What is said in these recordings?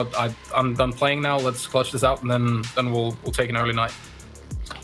I'm done playing now. Let's clutch this out, and then we'll take an early night.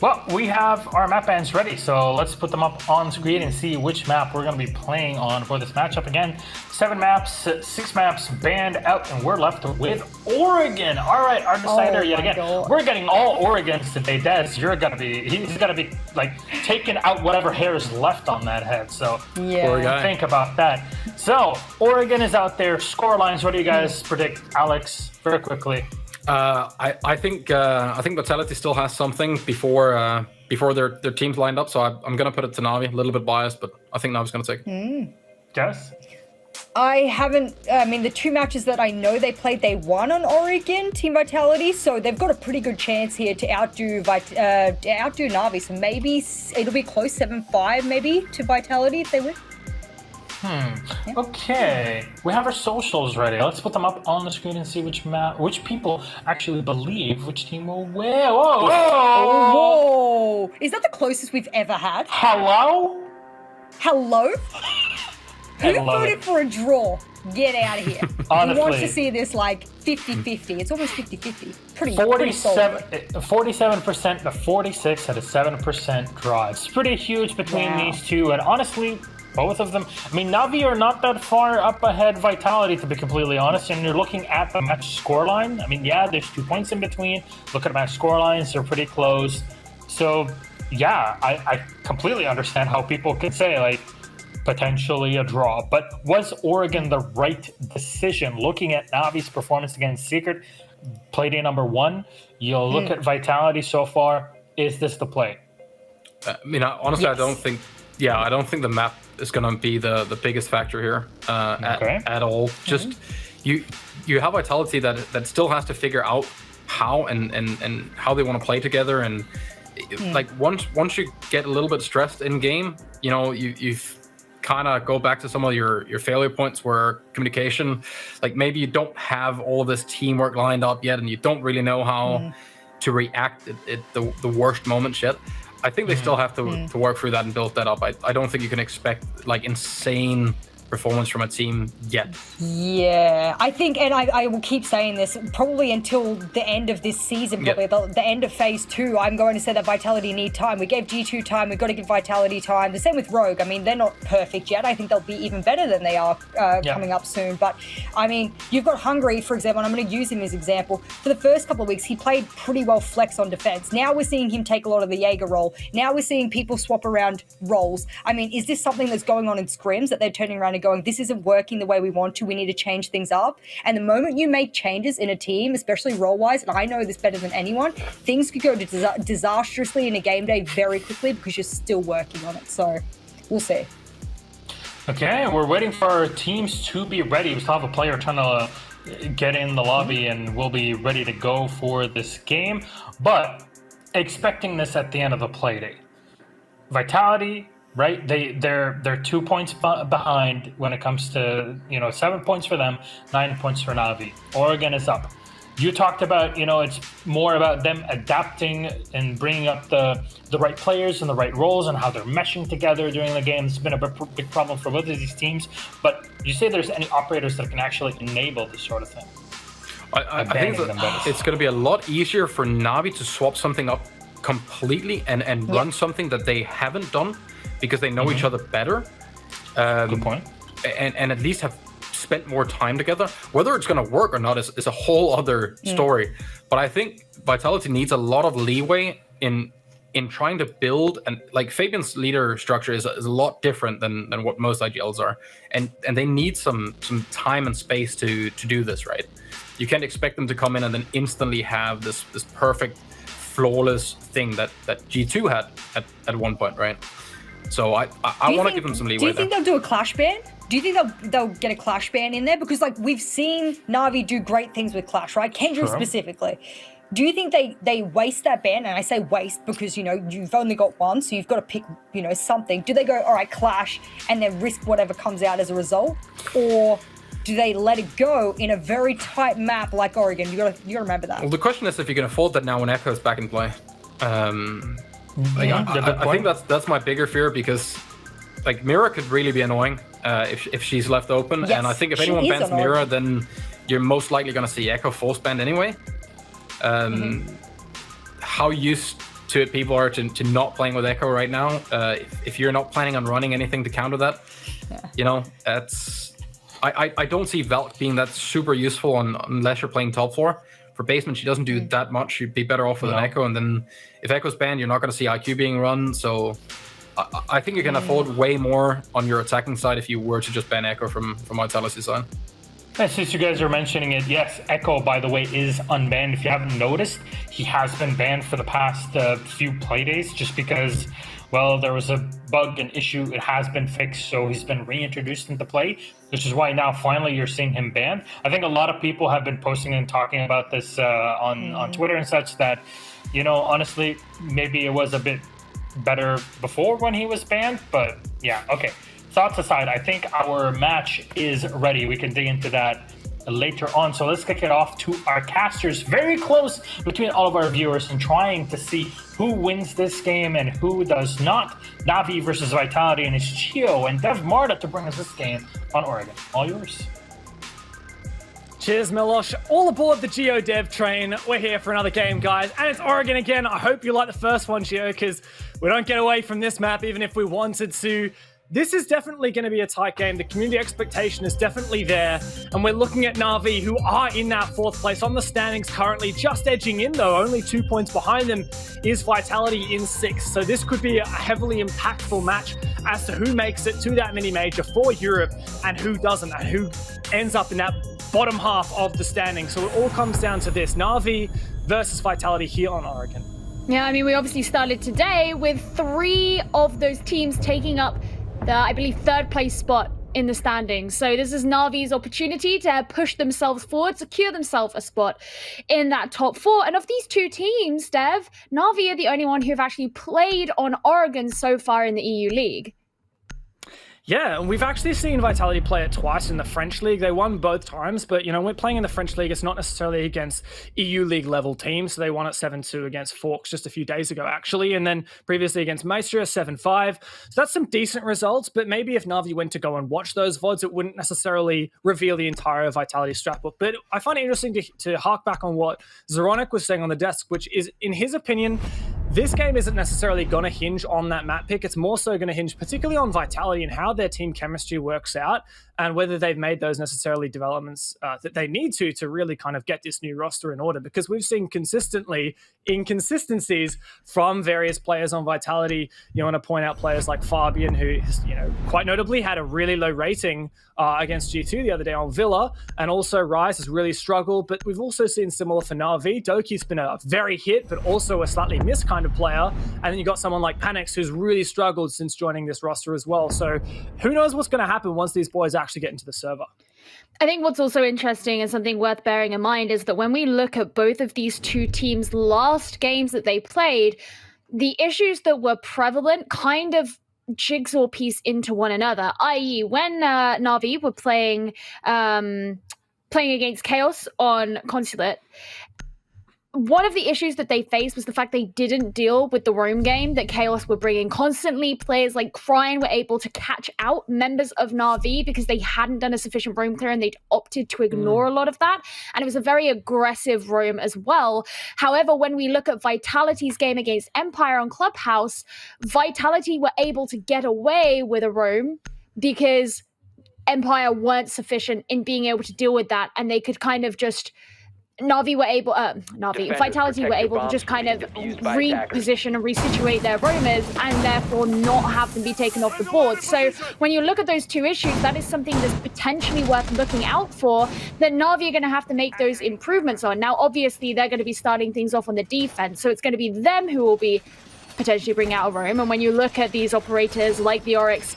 Well, we have our map bands ready, so let's put them up on screen and see which map we're going to be playing on for this matchup. Again, 7 maps, 6 maps banned out, and we're left with Oregon. All right, our decider yet again. God. We're getting all Oregons today. Des, he's gonna be like taking out whatever hair is left on that head. So yeah, think about that. So Oregon is out there. Score lines. What do you guys predict, Alex? Very quickly. I think Vitality still has something before their team's lined up, so I'm gonna put it to Navi. A little bit biased, but I think Navi's gonna take it. Jess? I haven't. I mean, the 2 matches that I know they played, they won on Oregon Team Vitality, so they've got a pretty good chance here to outdo Navi. So maybe it'll be close, 7-5 maybe to Vitality if they win. Yeah. Okay, we have our socials ready. Let's put them up on the screen and see which people actually believe which team will win. Whoa! Whoa! Is that the closest we've ever had? Hello? Who voted for a draw? Get out of here. Honestly, we want to see this like 50-50. It's almost 50-50. Pretty 47% to 46 at a 7% draw. It's pretty huge between these two, and honestly, both of them. I mean, Navi are not that far up ahead Vitality, to be completely honest. And you're looking at the match scoreline. I mean, yeah, there's 2 points in between. Look at match scorelines; they're pretty close. So, yeah, I completely understand how people could say like potentially a draw. But was Oregon the right decision? Looking at Navi's performance against Secret, Playday number 1. You'll look at Vitality so far. Is this the play? I mean, honestly, yes. I don't think the map is going to be the biggest factor here at all. Just you have Vitality that still has to figure out how and how they want to play together, and like once you get a little bit stressed in game, you know, you've kind of go back to some of your failure points where communication, like maybe you don't have all of this teamwork lined up yet, and you don't really know how to react at the worst moments yet. I think they still have to work through that and build that up. I don't think you can expect like insane performance from a team yet. Yeah, I think, and I will keep saying this probably until the end of this season, probably the end of phase 2. I'm going to say that Vitality need time. We gave G2 time. We've got to give Vitality time. The same with Rogue. I mean, they're not perfect yet. I think they'll be even better than they are coming up soon. But I mean, you've got Hungry, for example, and I'm going to use him as example. For the first couple of weeks, he played pretty well flex on defense. Now we're seeing him take a lot of the Jaeger role. Now we're seeing people swap around roles. I mean, is this something that's going on in scrims that they're turning around and going, this isn't working the way we want to, we need to change things up? And the moment you make changes in a team, especially role-wise, and I know this better than anyone, things could go disastrously in a game day very quickly because you're still working on it. So we'll see. Okay, we're waiting for our teams to be ready. We still have a player trying to get in the lobby, and we'll be ready to go for this game. But expecting this at the end of the Playday. Vitality, right? They're 2 points behind when it comes to, 7 points for them, 9 points for Navi. Oregon is up. You talked about, it's more about them adapting and bringing up the right players and the right roles and how they're meshing together during the game. It's been a big problem for both of these teams. But do you say there's any operators that can actually enable this sort of thing? I think it's going to be a lot easier for Navi to swap something up completely and run something that they haven't done, because they know each other better. Good point. And at least have spent more time together. Whether it's going to work or not is a whole other story. But I think Vitality needs a lot of leeway in trying to build, and like Fabian's leader structure is a lot different than what most IGLs are. And they need some time and space to do this, right? You can't expect them to come in and then instantly have this perfect, flawless thing that G2 had at one point, right? So I want to give them some leeway. Do you think they'll do a clash ban? Do you think they'll get a clash ban in there? Because like we've seen Navi do great things with clash, right? Kendra specifically. Do you think they waste that ban? And I say waste because, you've only got one, so you've got to pick, something. Do they go, all right, clash, and then risk whatever comes out as a result? Or do they let it go in a very tight map like Oregon? You gotta remember that. Well, the question is if you can afford that now when Echo's back in play. I think that's my bigger fear, because like Mira could really be annoying if she's left open. Yes, and I think if anyone bans Mira, then you're most likely going to see Echo full spend anyway. How used to it people are to not playing with Echo right now. If you're not planning on running anything to counter that, you know, I don't see Valk being that super useful unless you're playing top 4. For basement, she doesn't do that much. You'd be better off with an Echo, and then if Echo's banned, you're not going to see IQ being run. So I think you can afford way more on your attacking side if you were to just ban Echo from Vitality's side. And since you guys are mentioning it, yes, Echo, by the way, is unbanned. If you haven't noticed, he has been banned for the past few playdays just because, well, there was a bug, an issue. It has been fixed, so he's been reintroduced into play, which is why now finally you're seeing him banned. I think a lot of people have been posting and talking about this on Twitter and such that, you know, honestly, maybe it was a bit better before when he was banned, but yeah, okay. Thoughts aside, I think our match is ready. We can dig into that later on. So let's kick it off to our casters. Very close between all of our viewers and trying to see who wins this game and who does not. Navi versus Vitality, and it's Chio and Dev Marta to bring us this game on Oregon. All yours. Cheers, Milosh. All aboard the Geo Dev train. We're here for another game, guys. And it's Oregon again. I hope you like the first one, Geo, because we don't get away from this map even if we wanted to. This is definitely going to be a tight game. The community expectation is definitely there. And we're looking at Na'Vi, who are in that 4th place on the standings currently, just edging in, though. Only 2 points behind them is Vitality in 6th. So this could be a heavily impactful match as to who makes it to that mini-major for Europe and who doesn't, and who ends up in that bottom half of the standings. So it all comes down to this. Na'Vi versus Vitality here on Oregon. Yeah, I mean, we obviously started today with 3 of those teams taking up the, I believe, 3rd place spot in the standings. So this is Navi's opportunity to push themselves forward, secure themselves a spot in that top 4. And of these 2 teams, Dev, Navi are the only one who've actually played on Oregon so far in the EU League. Yeah, and we've actually seen Vitality play it twice in the French League. They won both times, but, you know, we're playing in the French League. It's not necessarily against EU League level teams. So they won it 7-2 against Forks just a few days ago, actually. And then previously against Maestria, 7-5. So that's some decent results, but maybe if Navi went to go and watch those VODs, it wouldn't necessarily reveal the entire Vitality strat book. But I find it interesting to hark back on what Zoronic was saying on the desk, which is, in his opinion, this game isn't necessarily going to hinge on that map pick. It's more so going to hinge particularly on Vitality and how their team chemistry works out and whether they've made those necessarily developments that they need to really kind of get this new roster in order. Because we've seen consistently inconsistencies from various players on Vitality. You want to point out players like Fabian, who, you know, quite notably had a really low rating against G2 the other day on Villa, and also Rise has really struggled. But we've also seen similar for Na'Vi. Doki's been a very hit, but also a slightly missed kind of player. And then you got someone like Panix, who's really struggled since joining this roster as well. So who knows what's going to happen once these boys actually get into the server. I think what's also interesting and something worth bearing in mind is that when we look at both of these 2 teams' last games that they played, the issues that were prevalent kind of jigsaw piece into one another, i.e. when Na'Vi were playing against Chaos on Consulate, one of the issues that they faced was the fact they didn't deal with the roam game that Chaos were bringing. Constantly, players like Cryin were able to catch out members of Na'Vi because they hadn't done a sufficient roam clear and they'd opted to ignore a lot of that. And it was a very aggressive roam as well. However, when we look at Vitality's game against Empire on Clubhouse, Vitality were able to get away with a roam because Empire weren't sufficient in being able to deal with that, and they could kind of just... Vitality were able to just kind of reposition and resituate their roamers and therefore not have them be taken off the board. So when you look at those 2 issues, that is something that's potentially worth looking out for, that Na'Vi are going to have to make those improvements on. Now, obviously, they're going to be starting things off on the defense, so it's going to be them who will be potentially bring out a roam. And when you look at these operators like the Oryx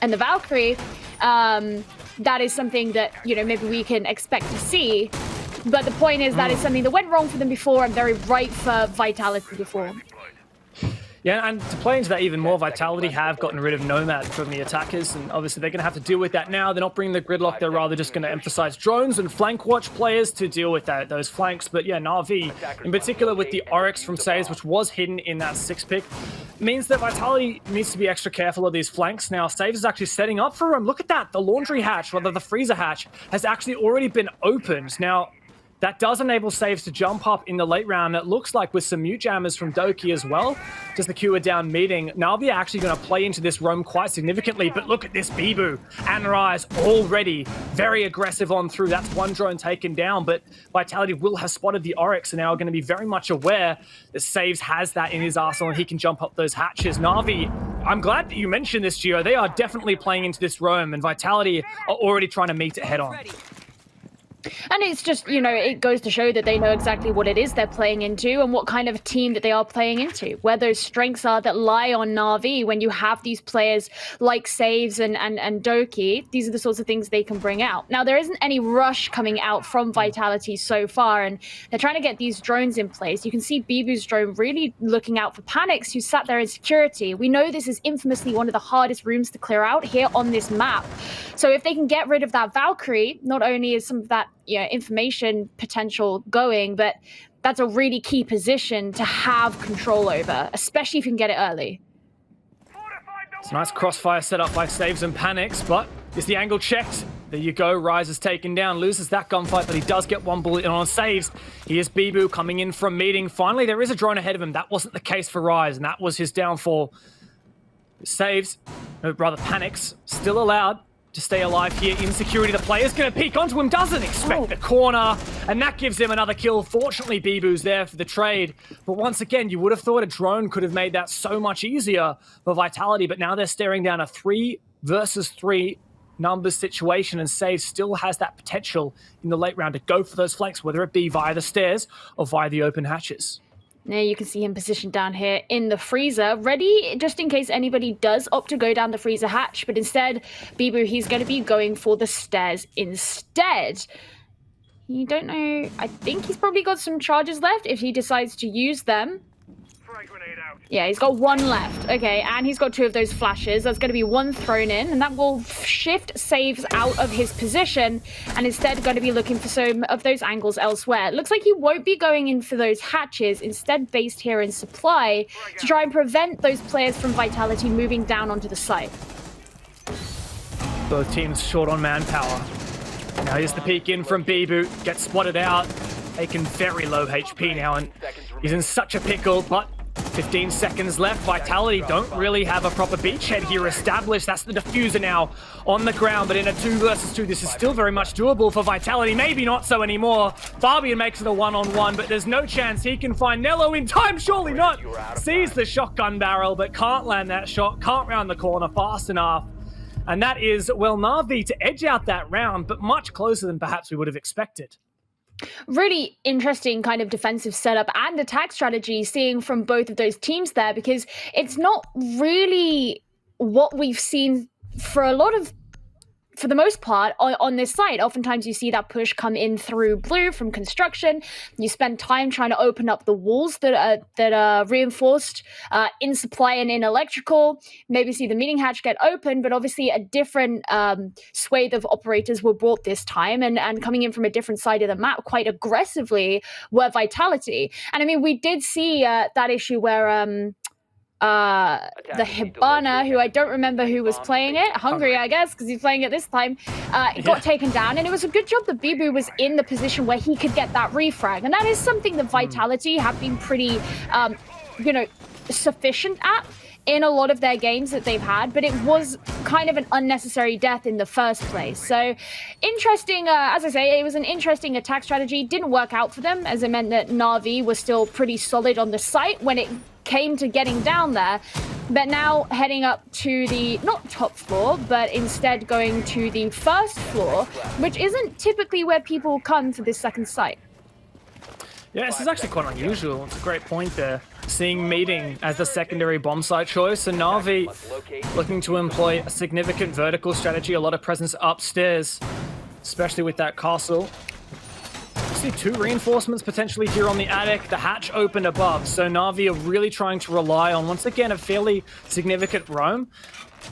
and the Valkyrie, that is something that, you know, maybe we can expect to see. But the point is that is something that went wrong for them before and very right for Vitality before. Yeah, and to play into that even more, Vitality have gotten rid of Nomad from the attackers, and obviously they're going to have to deal with that now. They're not bringing the gridlock, they're rather just going to emphasize drones and flank watch players to deal with those flanks. But yeah, Na'Vi, in particular with the Oryx from Saves, which was hidden in that 6 pick, means that Vitality needs to be extra careful of these flanks now. Saves is actually setting up for him. Look at that. The laundry hatch, rather the freezer hatch, has actually already been opened. Now, that does enable Saves to jump up in the late round. It looks like with some mute jammers from Doki as well, just the Q down meeting. Na'Vi are actually going to play into this roam quite significantly, but look at this Bibu and Rise already very aggressive on through. That's one drone taken down, but Vitality will have spotted the Oryx and now are going to be very much aware that Saves has that in his arsenal and he can jump up those hatches. Na'Vi, I'm glad that you mentioned this, Gio. They are definitely playing into this roam, and Vitality are already trying to meet it head on. And it's just, you know, it goes to show that they know exactly what it is they're playing into and what kind of team that they are playing into, where those strengths are that lie on Na'Vi. When you have these players like Saves and Doki, these are the sorts of things they can bring out. Now, there isn't any rush coming out from Vitality so far, and they're trying to get these drones in place. You can see Bibu's drone really looking out for Panics, who sat there in security. We know this is infamously one of the hardest rooms to clear out here on this map. So if they can get rid of that Valkyrie, not only is some of that information potential going, but that's a really key position to have control over, especially if you can get it early. It's a nice crossfire set up by Saves and Panics, but is the angle checked? There you go, Rise is taken down, loses that gunfight, but he does get one bullet in on Saves. Here's Bibu coming in from meeting. Finally, there is a drone ahead of him. That wasn't the case for Rise, and that was his downfall. Saves, no, rather Panics, still allowed to stay alive here in security. The player's going to peek onto him, doesn't expect the corner, and that gives him another kill. Fortunately, Bibu's there for the trade, but once again, you would have thought a drone could have made that so much easier for Vitality, but now they're staring down a 3 versus 3 numbers situation, and Save still has that potential in the late round to go for those flanks, whether it be via the stairs or via the open hatches. Now you can see him positioned down here in the freezer, ready just in case anybody does opt to go down the freezer hatch. But instead, Bibu, he's going to be going for the stairs instead. You don't know. I think he's probably got some charges left if he decides to use them. Yeah, he's got one left. Okay, and he's got 2 of those flashes. That's going to be 1 thrown in, and that will shift Saves out of his position, and instead going to be looking for some of those angles elsewhere. It looks like he won't be going in for those hatches, instead based here in supply to try and prevent those players from Vitality moving down onto the site. Both teams short on manpower. Now here's the peek in from Bibu, gets spotted out, taken very low HP now, and he's in such a pickle, but 15 seconds left. Vitality don't really have a proper beachhead here established. That's the diffuser now on the ground, but in a 2 versus 2, this is still very much doable for Vitality. Maybe not so anymore. Fabian makes it a 1-on-1, but there's no chance he can find Nello in time. Surely not. Sees the shotgun barrel, but can't land that shot, can't round the corner fast enough. And that is, well, Na'Vi to edge out that round, but much closer than perhaps we would have expected. Really interesting kind of defensive setup and attack strategy seeing from both of those teams there, because it's not really what we've seen for the most part on this site. Oftentimes you see that push come in through blue from construction. You spend time trying to open up the walls that are reinforced in supply and in electrical. Maybe see the meeting hatch get open, but obviously a different swathe of operators were brought this time, and coming in from a different side of the map quite aggressively were Vitality. And I mean, we did see that issue where the Hibana, who I don't remember who was playing it, Hungry, I guess, because he's playing it this time, got taken down, and it was a good job that Bibu was in the position where he could get that refrag, and that is something that Vitality have been pretty, sufficient at in a lot of their games that they've had, but it was kind of an unnecessary death in the first place. So interesting, as I say, it was an interesting attack strategy. Didn't work out for them, as it meant that Na'Vi was still pretty solid on the site when it came to getting down there, but now heading up to the, not top floor, but instead going to the first floor, which isn't typically where people come for this second site. Yeah, this is actually quite unusual. It's a great point there. Seeing meeting as the secondary bomb site choice, and Na'Vi looking to employ a significant vertical strategy, a lot of presence upstairs, especially with that castle. See 2 reinforcements potentially here on the attic, the hatch open above, so Na'Vi are really trying to rely on, once again, a fairly significant roam,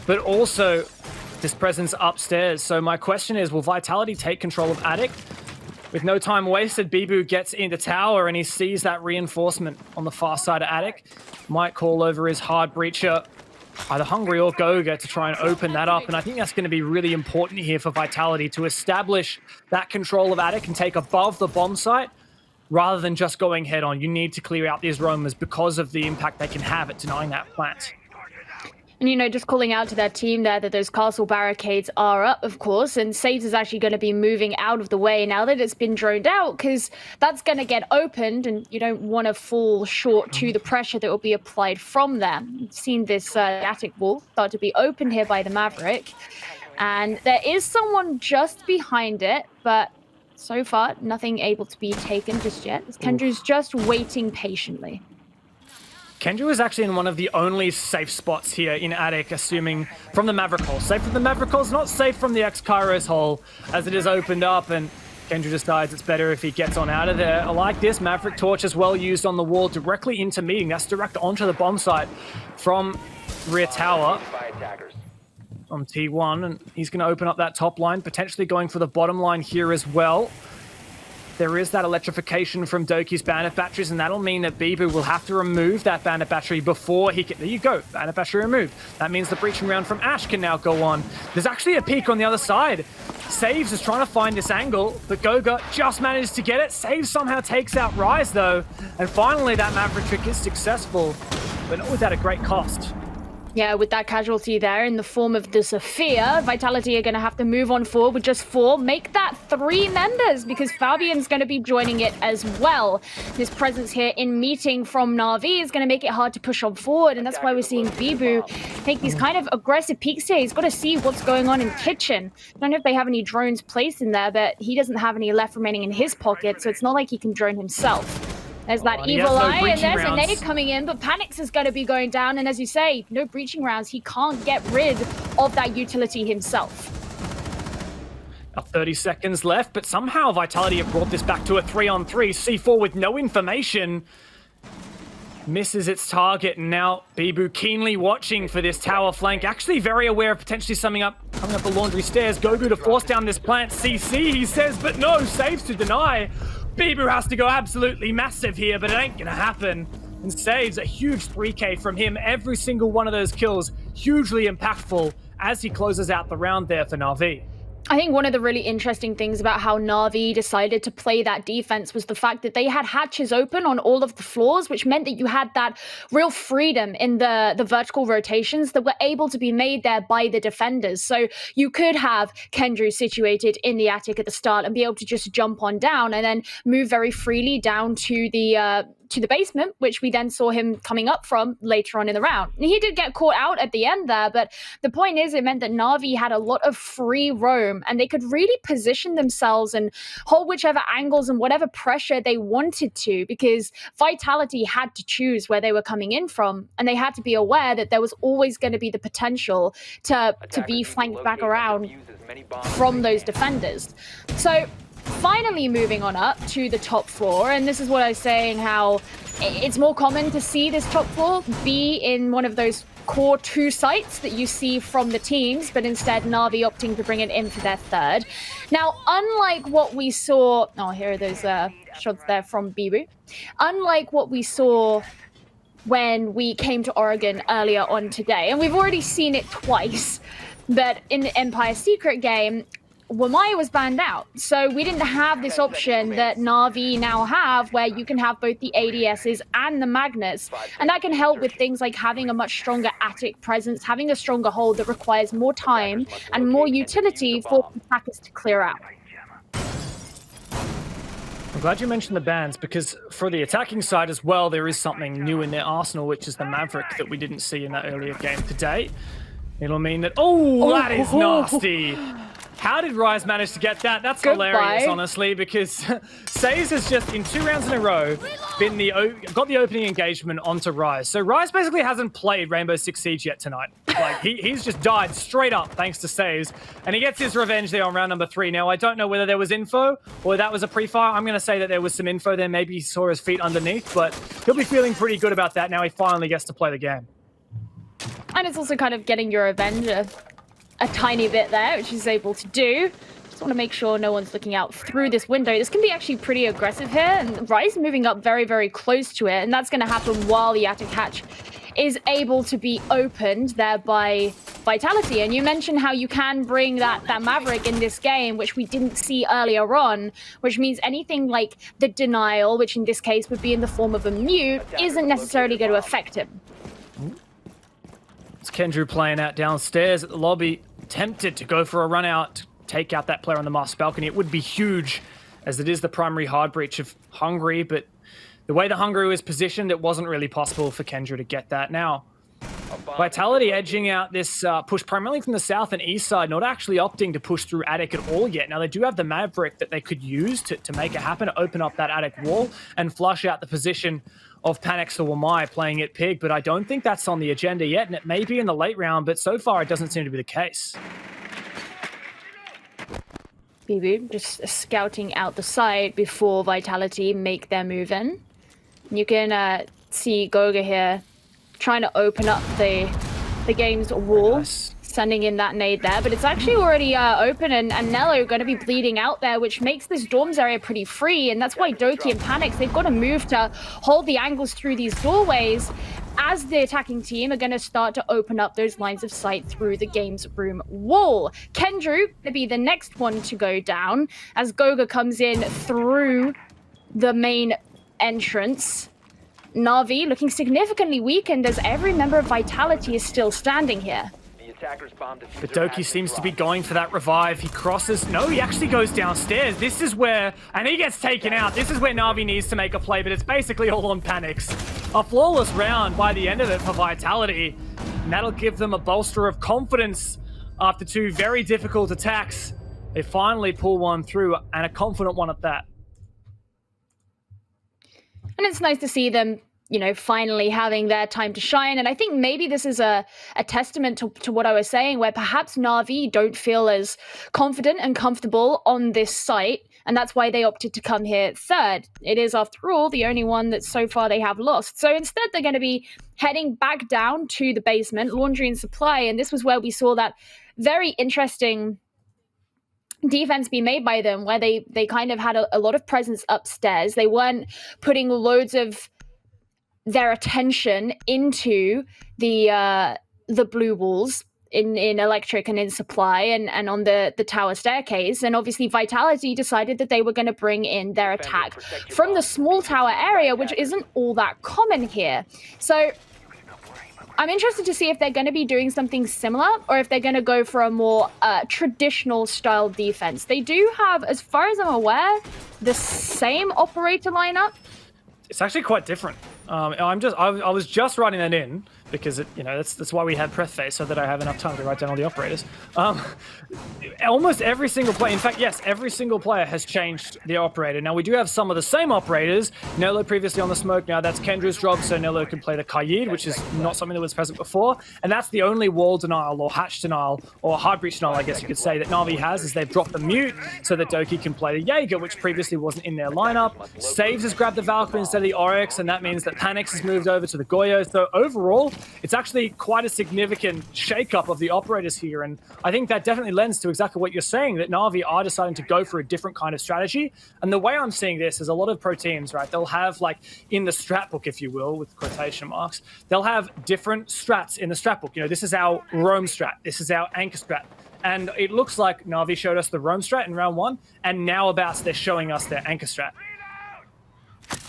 but also this presence upstairs. So my question is, will Vitality take control of attic? With no time wasted, Bibu gets into tower and he sees that reinforcement on the far side of Attic. Might call over his hard breacher, either Hungry or Goga, to try and open that up. And I think that's going to be really important here for Vitality to establish that control of Attic and take above the bomb site rather than just going head on. You need to clear out these roamers because of the impact they can have at denying that plant. And, you know, just calling out to their team there that those castle barricades are up, of course, and Saves is actually going to be moving out of the way now that it's been droned out, because that's going to get opened, and you don't want to fall short to the pressure that will be applied from there. You've seen this attic wall start to be opened here by the Maverick, and there is someone just behind it, but so far, nothing able to be taken just yet. Kendru's just waiting patiently. Kendra is actually in one of the only safe spots here in Attic, assuming from the Maverick hole. Safe from the Maverick hole, not safe from the ex-Kairos hole, as it is opened up, and Kendra decides it's better if he gets on out of there. I like this. Maverick Torch as well used on the wall directly into meeting. That's direct onto the bomb site from rear tower on T1, and he's going to open up that top line, potentially going for the bottom line here as well. There is that electrification from Doki's bandit batteries, and that'll mean that Bibu will have to remove that bandit battery before he can... There you go, bandit battery removed. That means the breaching round from Ash can now go on. There's actually a peek on the other side. Saves is trying to find this angle, but Goga just managed to get it. Saves somehow takes out Rise, though. And finally, that Maverick trick is successful, but not without a great cost. Yeah, with that casualty there in the form of the Sophia, Vitality are going to have to move on forward with just 4. Make that 3 members, because Fabian's going to be joining it as well. His presence here in meeting from Na'Vi is going to make it hard to push on forward, and that's why we're seeing Bibu take these kind of aggressive peeks here. He's got to see what's going on in Kitchen. I don't know if they have any drones placed in there, but he doesn't have any left remaining in his pocket, so it's not like he can drone himself. There's that evil eye, and there's a nade coming in, but Panics is going to be going down, and as you say, no breaching rounds. He can't get rid of that utility himself. 30 seconds left, but somehow Vitality have brought this back to a 3-on-3. C4 with no information misses its target, and now Bibu keenly watching for this tower flank. Actually very aware of potentially coming up the laundry stairs. Gogu to force down this plant. CC, he says, but no, Saves to deny. Bibu has to go absolutely massive here, but it ain't gonna happen. And Saves a huge 3K from him. Every single one of those kills hugely impactful as he closes out the round there for Na'Vi. I think one of the really interesting things about how Na'Vi decided to play that defense was the fact that they had hatches open on all of the floors, which meant that you had that real freedom in the vertical rotations that were able to be made there by the defenders. So you could have Kendru situated in the attic at the start and be able to just jump on down and then move very freely down to the basement, which we then saw him coming up from later on in the round. And he did get caught out at the end there, but the point is it meant that Na'Vi had a lot of free roam, and they could really position themselves and hold whichever angles and whatever pressure they wanted to, because Vitality had to choose where they were coming in from, and they had to be aware that there was always going to be the potential to be flanked back around from those defenders. So finally moving on up to the top floor, and this is what I was saying, how it's more common to see this top floor be in one of those core 2 sites that you see from the teams, but instead Na'Vi opting to bring it in for their 3rd. Now, unlike what we saw... Oh, here are those shots there from Bibu. Unlike what we saw when we came to Oregon earlier on today, and we've already seen it twice, but in the Empire Secret game, Wamaya was banned out, so we didn't have this option that Na'Vi now have, where you can have both the ADSs and the magnets, and that can help with things like having a much stronger attic presence, having a stronger hold that requires more time and more utility for attackers to clear out. I'm glad you mentioned the bans, because for the attacking side as well, there is something new in their arsenal, which is the Maverick that we didn't see in that earlier game today. It'll mean that... Oh, that is nasty! How did Rise manage to get that? That's hilarious, honestly, because Saves has just, in 2 rounds in a row, got the opening engagement onto Rise. So Rise basically hasn't played Rainbow Six Siege yet tonight. Like, he's just died straight up thanks to Saves, and he gets his revenge there on round number 3. Now, I don't know whether there was info or that was a pre-fire. I'm going to say that there was some info there. Maybe he saw his feet underneath, but he'll be feeling pretty good about that now he finally gets to play the game. And it's also kind of getting your revenge a tiny bit there, which he's able to do. Just want to make sure no one's looking out through this window. This can be actually pretty aggressive here, and Rise moving up very, very close to it, and that's going to happen while the attic hatch is able to be opened there by Vitality. And you mentioned how you can bring that Maverick in this game, which we didn't see earlier on, which means anything like the denial, which in this case would be in the form of a mute, isn't necessarily going to affect him. It's Kendrew playing out downstairs at the lobby, tempted to go for a run out to take out that player on the master balcony. It would be huge, as it is the primary hard breach of Hungry, but the way the Hungry was positioned, it wasn't really possible for Kendrew to get that. Now, Vitality edging out this push primarily from the south and east side, not actually opting to push through attic at all yet. Now, they do have the Maverick that they could use to make it happen, to open up that attic wall and flush out the position of Panix or Wamai playing it pig, but I don't think that's on the agenda yet, and it may be in the late round, but so far it doesn't seem to be the case. Bibu just scouting out the side before Vitality make their move in. You can see Goga here trying to open up the game's wall, nice. Sending in that nade there, but it's actually already open, and Nello going to be bleeding out there, which makes this dorms area pretty free, and that's why Doki and Panix, they've got to move to hold the angles through these doorways as the attacking team are going to start to open up those lines of sight through the game's room wall. Kendrew going to be the next one to go down as Goga comes in through the main entrance. Na'Vi looking significantly weakened as every member of Vitality is still standing here. But Doki seems to be going for that revive. He crosses. No, he actually goes downstairs. This is where, and he gets taken out. This is where Na'Vi needs to make a play, but it's basically all on Panix. A flawless round by the end of it for Vitality. And that'll give them a bolster of confidence after two very difficult attacks. They finally pull one through, and a confident one at that. And it's nice to see them, you know, finally having their time to shine. And I think maybe this is a testament to what I was saying, where perhaps Na'Vi don't feel as confident and comfortable on this site. And that's why they opted to come here third. It is, after all, the only one that so far they have lost. So instead, they're going to be heading back down to the basement, laundry and supply. And this was where we saw that very interesting defense be made by them, where they kind of had a lot of presence upstairs. They weren't putting loads of their attention into the blue walls in electric and in supply and on the tower staircase. And obviously Vitality decided that they were going to bring in their attack from the small tower area, which isn't all that common here. So I'm interested to see if they're going to be doing something similar or if they're going to go for a more traditional style defense. They do have, as far as I'm aware, the same operator lineup. It's actually quite different. I was just writing that in because that's why we had Preface, so that I have enough time to write down all the operators. Almost every single player, in fact, yes, every single player has changed the operator. Now we do have some of the same operators. Nello previously on the smoke. Now that's Kendrew's job, so Nello can play the Kaid, which is not something that was present before. And that's the only wall denial or hatch denial or hard breach denial, I guess you could say, that Na'Vi has, is they've dropped the mute so that Doki can play the Jaeger, which previously wasn't in their lineup. Saves has grabbed the Valkyrie instead of the Oryx, and that means that Panix has moved over to the Goyo. So overall, it's actually quite a significant shakeup of the operators here, and I think that definitely lends to exactly what you're saying, that Na'Vi are deciding to go for a different kind of strategy. And the way I'm seeing this is a lot of pro teams, right? They'll have, like, in the strat book, if you will, with quotation marks, they'll have different strats in the strat book. You know, this is our roam strat, this is our anchor strat. And it looks like Na'Vi showed us the roam strat in round one, and now they're showing us their anchor strat.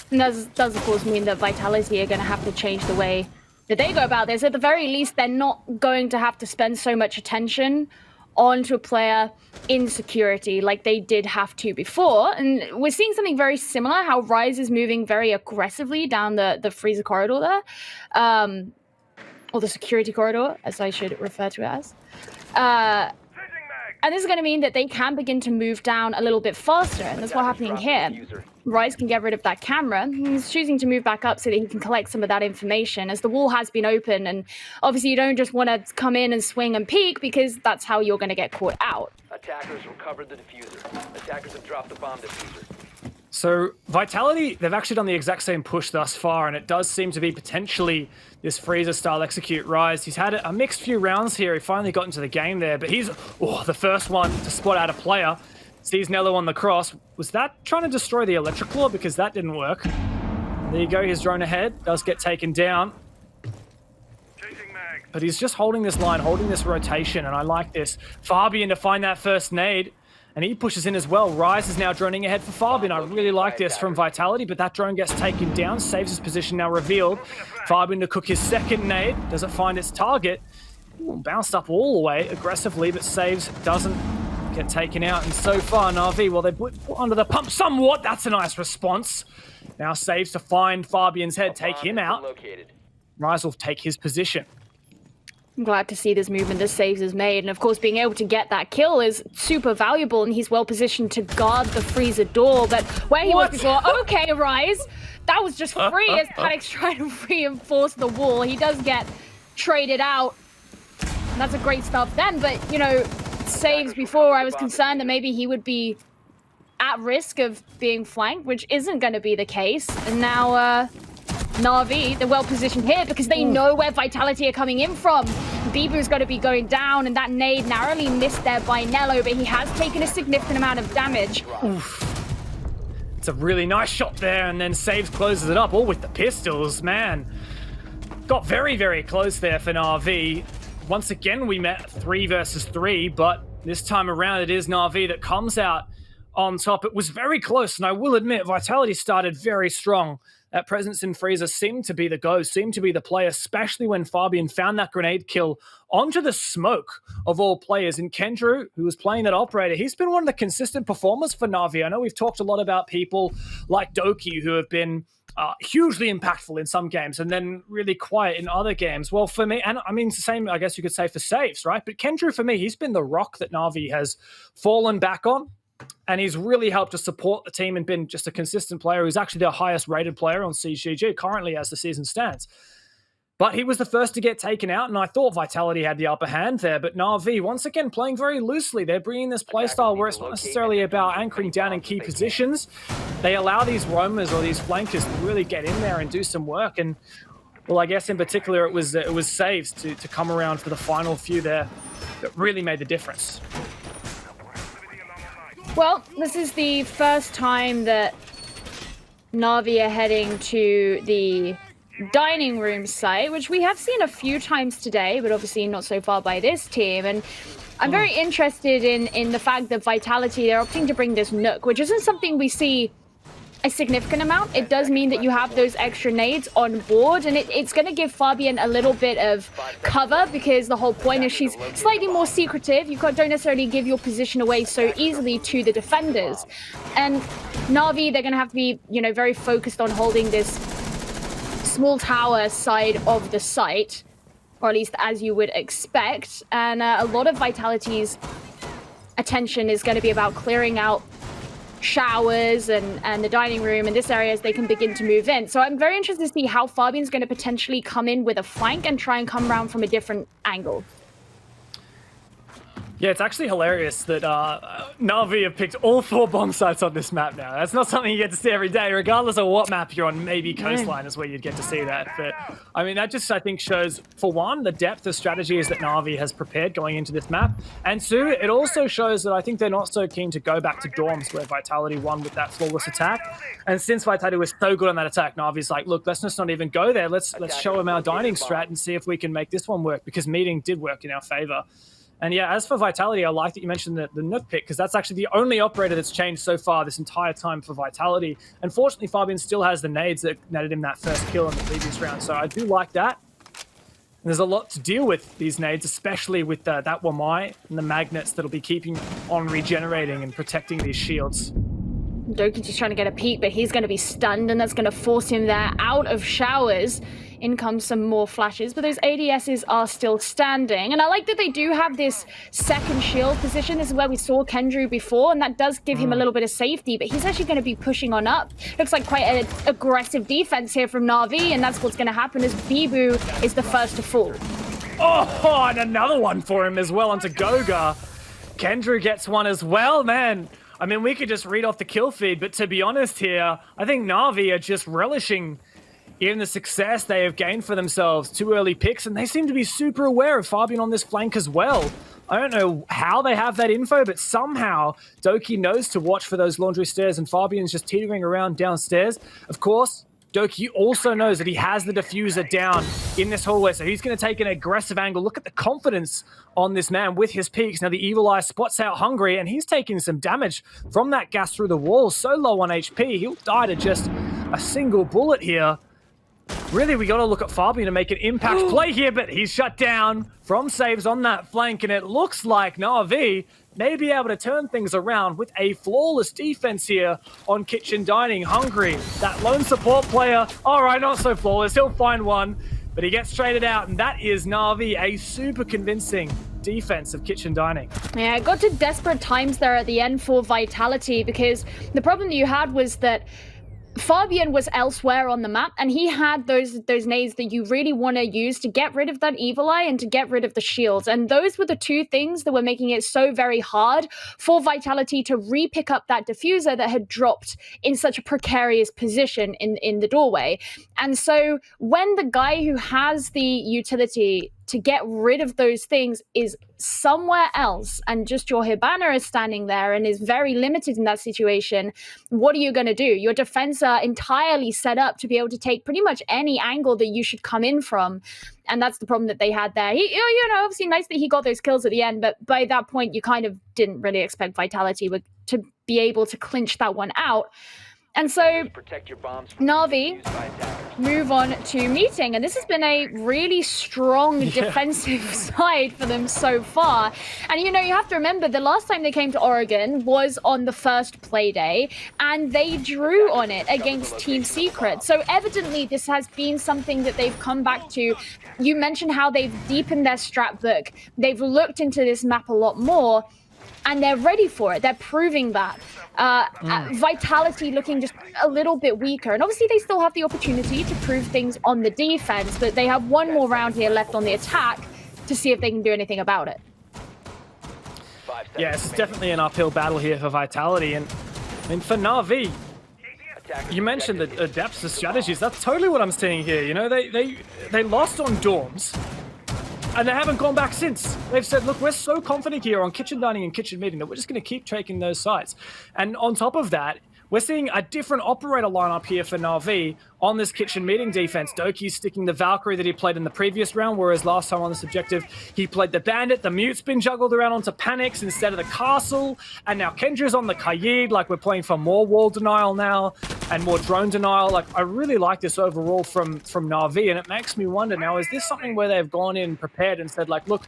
And that does, of course, mean that Vitality are going to have to change the way that they go about this. At the very least, they're not going to have to spend so much attention onto a player in security like they did have to before. And we're seeing something very similar, how Rise is moving very aggressively down the freezer corridor there. Or the security corridor, as I should refer to it as. And this is going to mean that they can begin to move down a little bit faster, and that's what's happening here. Rise can get rid of that camera. He's choosing to move back up so that he can collect some of that information, as the wall has been open, and obviously you don't just want to come in and swing and peek, because that's how you're going to get caught out. Attackers recovered the diffuser. Attackers have dropped the bomb diffuser. So Vitality, they've actually done the exact same push thus far, and it does seem to be potentially this Freezer-style execute Rise. He's had a mixed few rounds here. He finally got into the game there, but he's the first one to spot out a player. Sees Nello on the cross. Was that trying to destroy the electric claw? Because that didn't work. There you go, his drone ahead. Does get taken down. But he's just holding this line, holding this rotation, and I like this. Fabian to find that first nade, and he pushes in as well. Rise is now droning ahead for Fabian. I really like this from Vitality, but that drone gets taken down, saves his position now revealed. Fabian to cook his second nade. Does it find its target? Ooh, bounced up all the way aggressively, but saves, doesn't get taken out. And so far, Na'Vi, well, they put under the pump somewhat. That's a nice response. Now saves to find Fabian's head, take him out. Rise will take his position. I'm glad to see this movement, this saves is made, and of course being able to get that kill is super valuable, and he's well positioned to guard the freezer door, but where he was before, okay, Rise, that was just free as Panic's trying to reinforce the wall. He does get traded out, and that's a great stuff then, but, you know, saves before, I was concerned that maybe he would be at risk of being flanked, which isn't going to be the case, and now, Na'Vi, they're well positioned here because they know where Vitality are coming in from. Bibu's got to be going down, and that nade narrowly missed there by Nello, but he has taken a significant amount of damage. Oof. It's a really nice shot there, and then Saves closes it up, all with the pistols, man. Got very, very close there for Na'Vi. Once again, we met 3 versus 3, but this time around it is Na'Vi that comes out on top. It was very close, and I will admit, Vitality started very strong. That presence in Freezer seemed to be the go, seemed to be the play, especially when Fabian found that grenade kill onto the smoke of all players. And Kendrew, who was playing that operator, he's been one of the consistent performers for Na'Vi. I know we've talked a lot about people like Doki who have been hugely impactful in some games and then really quiet in other games. Well, for me, and I mean, it's the same, I guess you could say, for saves, right? But Kendrew, for me, he's been the rock that Na'Vi has fallen back on. And he's really helped to support the team and been just a consistent player who's actually the highest rated player on CGG currently as the season stands. But he was the first to get taken out, and I thought Vitality had the upper hand there. But Na'Vi, once again, playing very loosely. They're bringing this playstyle where it's not necessarily about anchoring down in key positions. They allow these roamers or these flankers to really get in there and do some work. And, well, I guess in particular it was saves to come around for the final few there that really made the difference. Well, this is the first time that Na'Vi are heading to the dining room site, which we have seen a few times today, but obviously not so far by this team. And I'm very interested in the fact that Vitality, they're opting to bring this Nook, which isn't something we see a significant amount. It does mean that you have those extra nades on board, and it's going to give Fabian a little bit of cover because the whole point is she's slightly more secretive. You don't necessarily give your position away so easily to the defenders. And Na'Vi, they're going to have to be, you know, very focused on holding this small tower side of the site, or at least as you would expect. And a lot of Vitality's attention is going to be about clearing out showers and the dining room and this area as they can begin to move in. So I'm very interested to see how Fabian's going to potentially come in with a flank and try and come around from a different angle. Yeah, it's actually hilarious that Na'Vi have picked all 4 bomb sites on this map now. That's not something you get to see every day, regardless of what map you're on. Maybe Coastline is where you'd get to see that. But, I mean, that just, I think, shows, for one, the depth of strategies that Na'Vi has prepared going into this map. And 2, it also shows that I think they're not so keen to go back to dorms where Vitality won with that flawless attack. And since Vitality was so good on that attack, Na'Vi's like, look, let's just not even go there. Let's show them our dining strat and see if we can make this one work, because meeting did work in our favor. And yeah, as for Vitality, I like that you mentioned the Nook pick, because that's actually the only operator that's changed so far this entire time for Vitality. Unfortunately, Fabian still has the nades that netted him that first kill in the previous round, so I do like that. And there's a lot to deal with these nades, especially with that Wamai and the magnets that'll be keeping on regenerating and protecting these shields. Doki's just trying to get a peek, but he's going to be stunned, and that's going to force him there out of showers. In comes some more flashes, but those ADSs are still standing. And I like that they do have this second shield position. This is where we saw Kendrew before, and that does give him a little bit of safety, but he's actually going to be pushing on up. Looks like quite an aggressive defense here from Na'Vi, and that's what's going to happen as Bibu is the first to fall. Oh, and another one for him as well onto Goga. Kendrew gets one as well, man. I mean, we could just read off the kill feed, but to be honest here, I think Na'Vi are just relishing in the success they have gained for themselves. 2 early picks, and they seem to be super aware of Fabian on this flank as well. I don't know how they have that info, but somehow Doki knows to watch for those laundry stairs, and Fabian's just teetering around downstairs. Of course, Doki also knows that he has the diffuser down in this hallway, so he's going to take an aggressive angle. Look at the confidence on this man with his peaks. Now the Evil Eye spots out Hungry, and he's taking some damage from that gas through the wall. So low on HP, he'll die to just a single bullet here. Really, we got to look at Fabian to make an impact play here, but he's shut down from saves on that flank, and it looks like Na'Vi may be able to turn things around with a flawless defense here on Kitchen Dining. Hungry, that lone support player, all right, not so flawless, he'll find one, but he gets traded out, and that is Na'Vi, a super convincing defense of Kitchen Dining. Yeah, it got to desperate times there at the end for Vitality, because the problem that you had was that Fabian was elsewhere on the map, and he had those nades that you really want to use to get rid of that Evil Eye and to get rid of the shields. And those were the two things that were making it so very hard for Vitality to re-pick up that diffuser that had dropped in such a precarious position in the doorway. And so when the guy who has the utility to get rid of those things is somewhere else, and just your Hibana is standing there and is very limited in that situation, what are you going to do? Your defense are entirely set up to be able to take pretty much any angle that you should come in from. And that's the problem that they had there. Obviously nice that he got those kills at the end, but by that point, you kind of didn't really expect Vitality to be able to clinch that one out. And so Na'Vi move on to meeting, and this has been a really strong defensive side for them so far. And you have to remember the last time they came to Oregon was on the first Playday, and they drew on it against Team Secret. So evidently this has been something that they've come back to. You mentioned how they've deepened their strat book. They've looked into this map a lot more, and they're ready for it. They're proving that. Vitality looking just a little bit weaker. And obviously they still have the opportunity to prove things on the defense, but they have one more round here left on the attack to see if they can do anything about it. Yeah, it's definitely an uphill battle here for Vitality. And I mean, for Na'Vi, you mentioned the depths of strategies. That's totally what I'm seeing here. They lost on Dorms, and they haven't gone back since. They've said, look, we're so confident here on Kitchen Dining and Kitchen Meeting that we're just going to keep taking those sites. And on top of that, we're seeing a different operator lineup here for Na'Vi on this Kitchen Meeting defense. Doki's sticking the Valkyrie that he played in the previous round, whereas last time on this objective, he played the Bandit. The Mute's been juggled around onto Panics instead of the Castle. And now Kendra's on the Kaid. Like, we're playing for more wall denial now and more drone denial. Like, I really like this overall from Na'Vi, and it makes me wonder now, is this something where they've gone in prepared and said, like, look,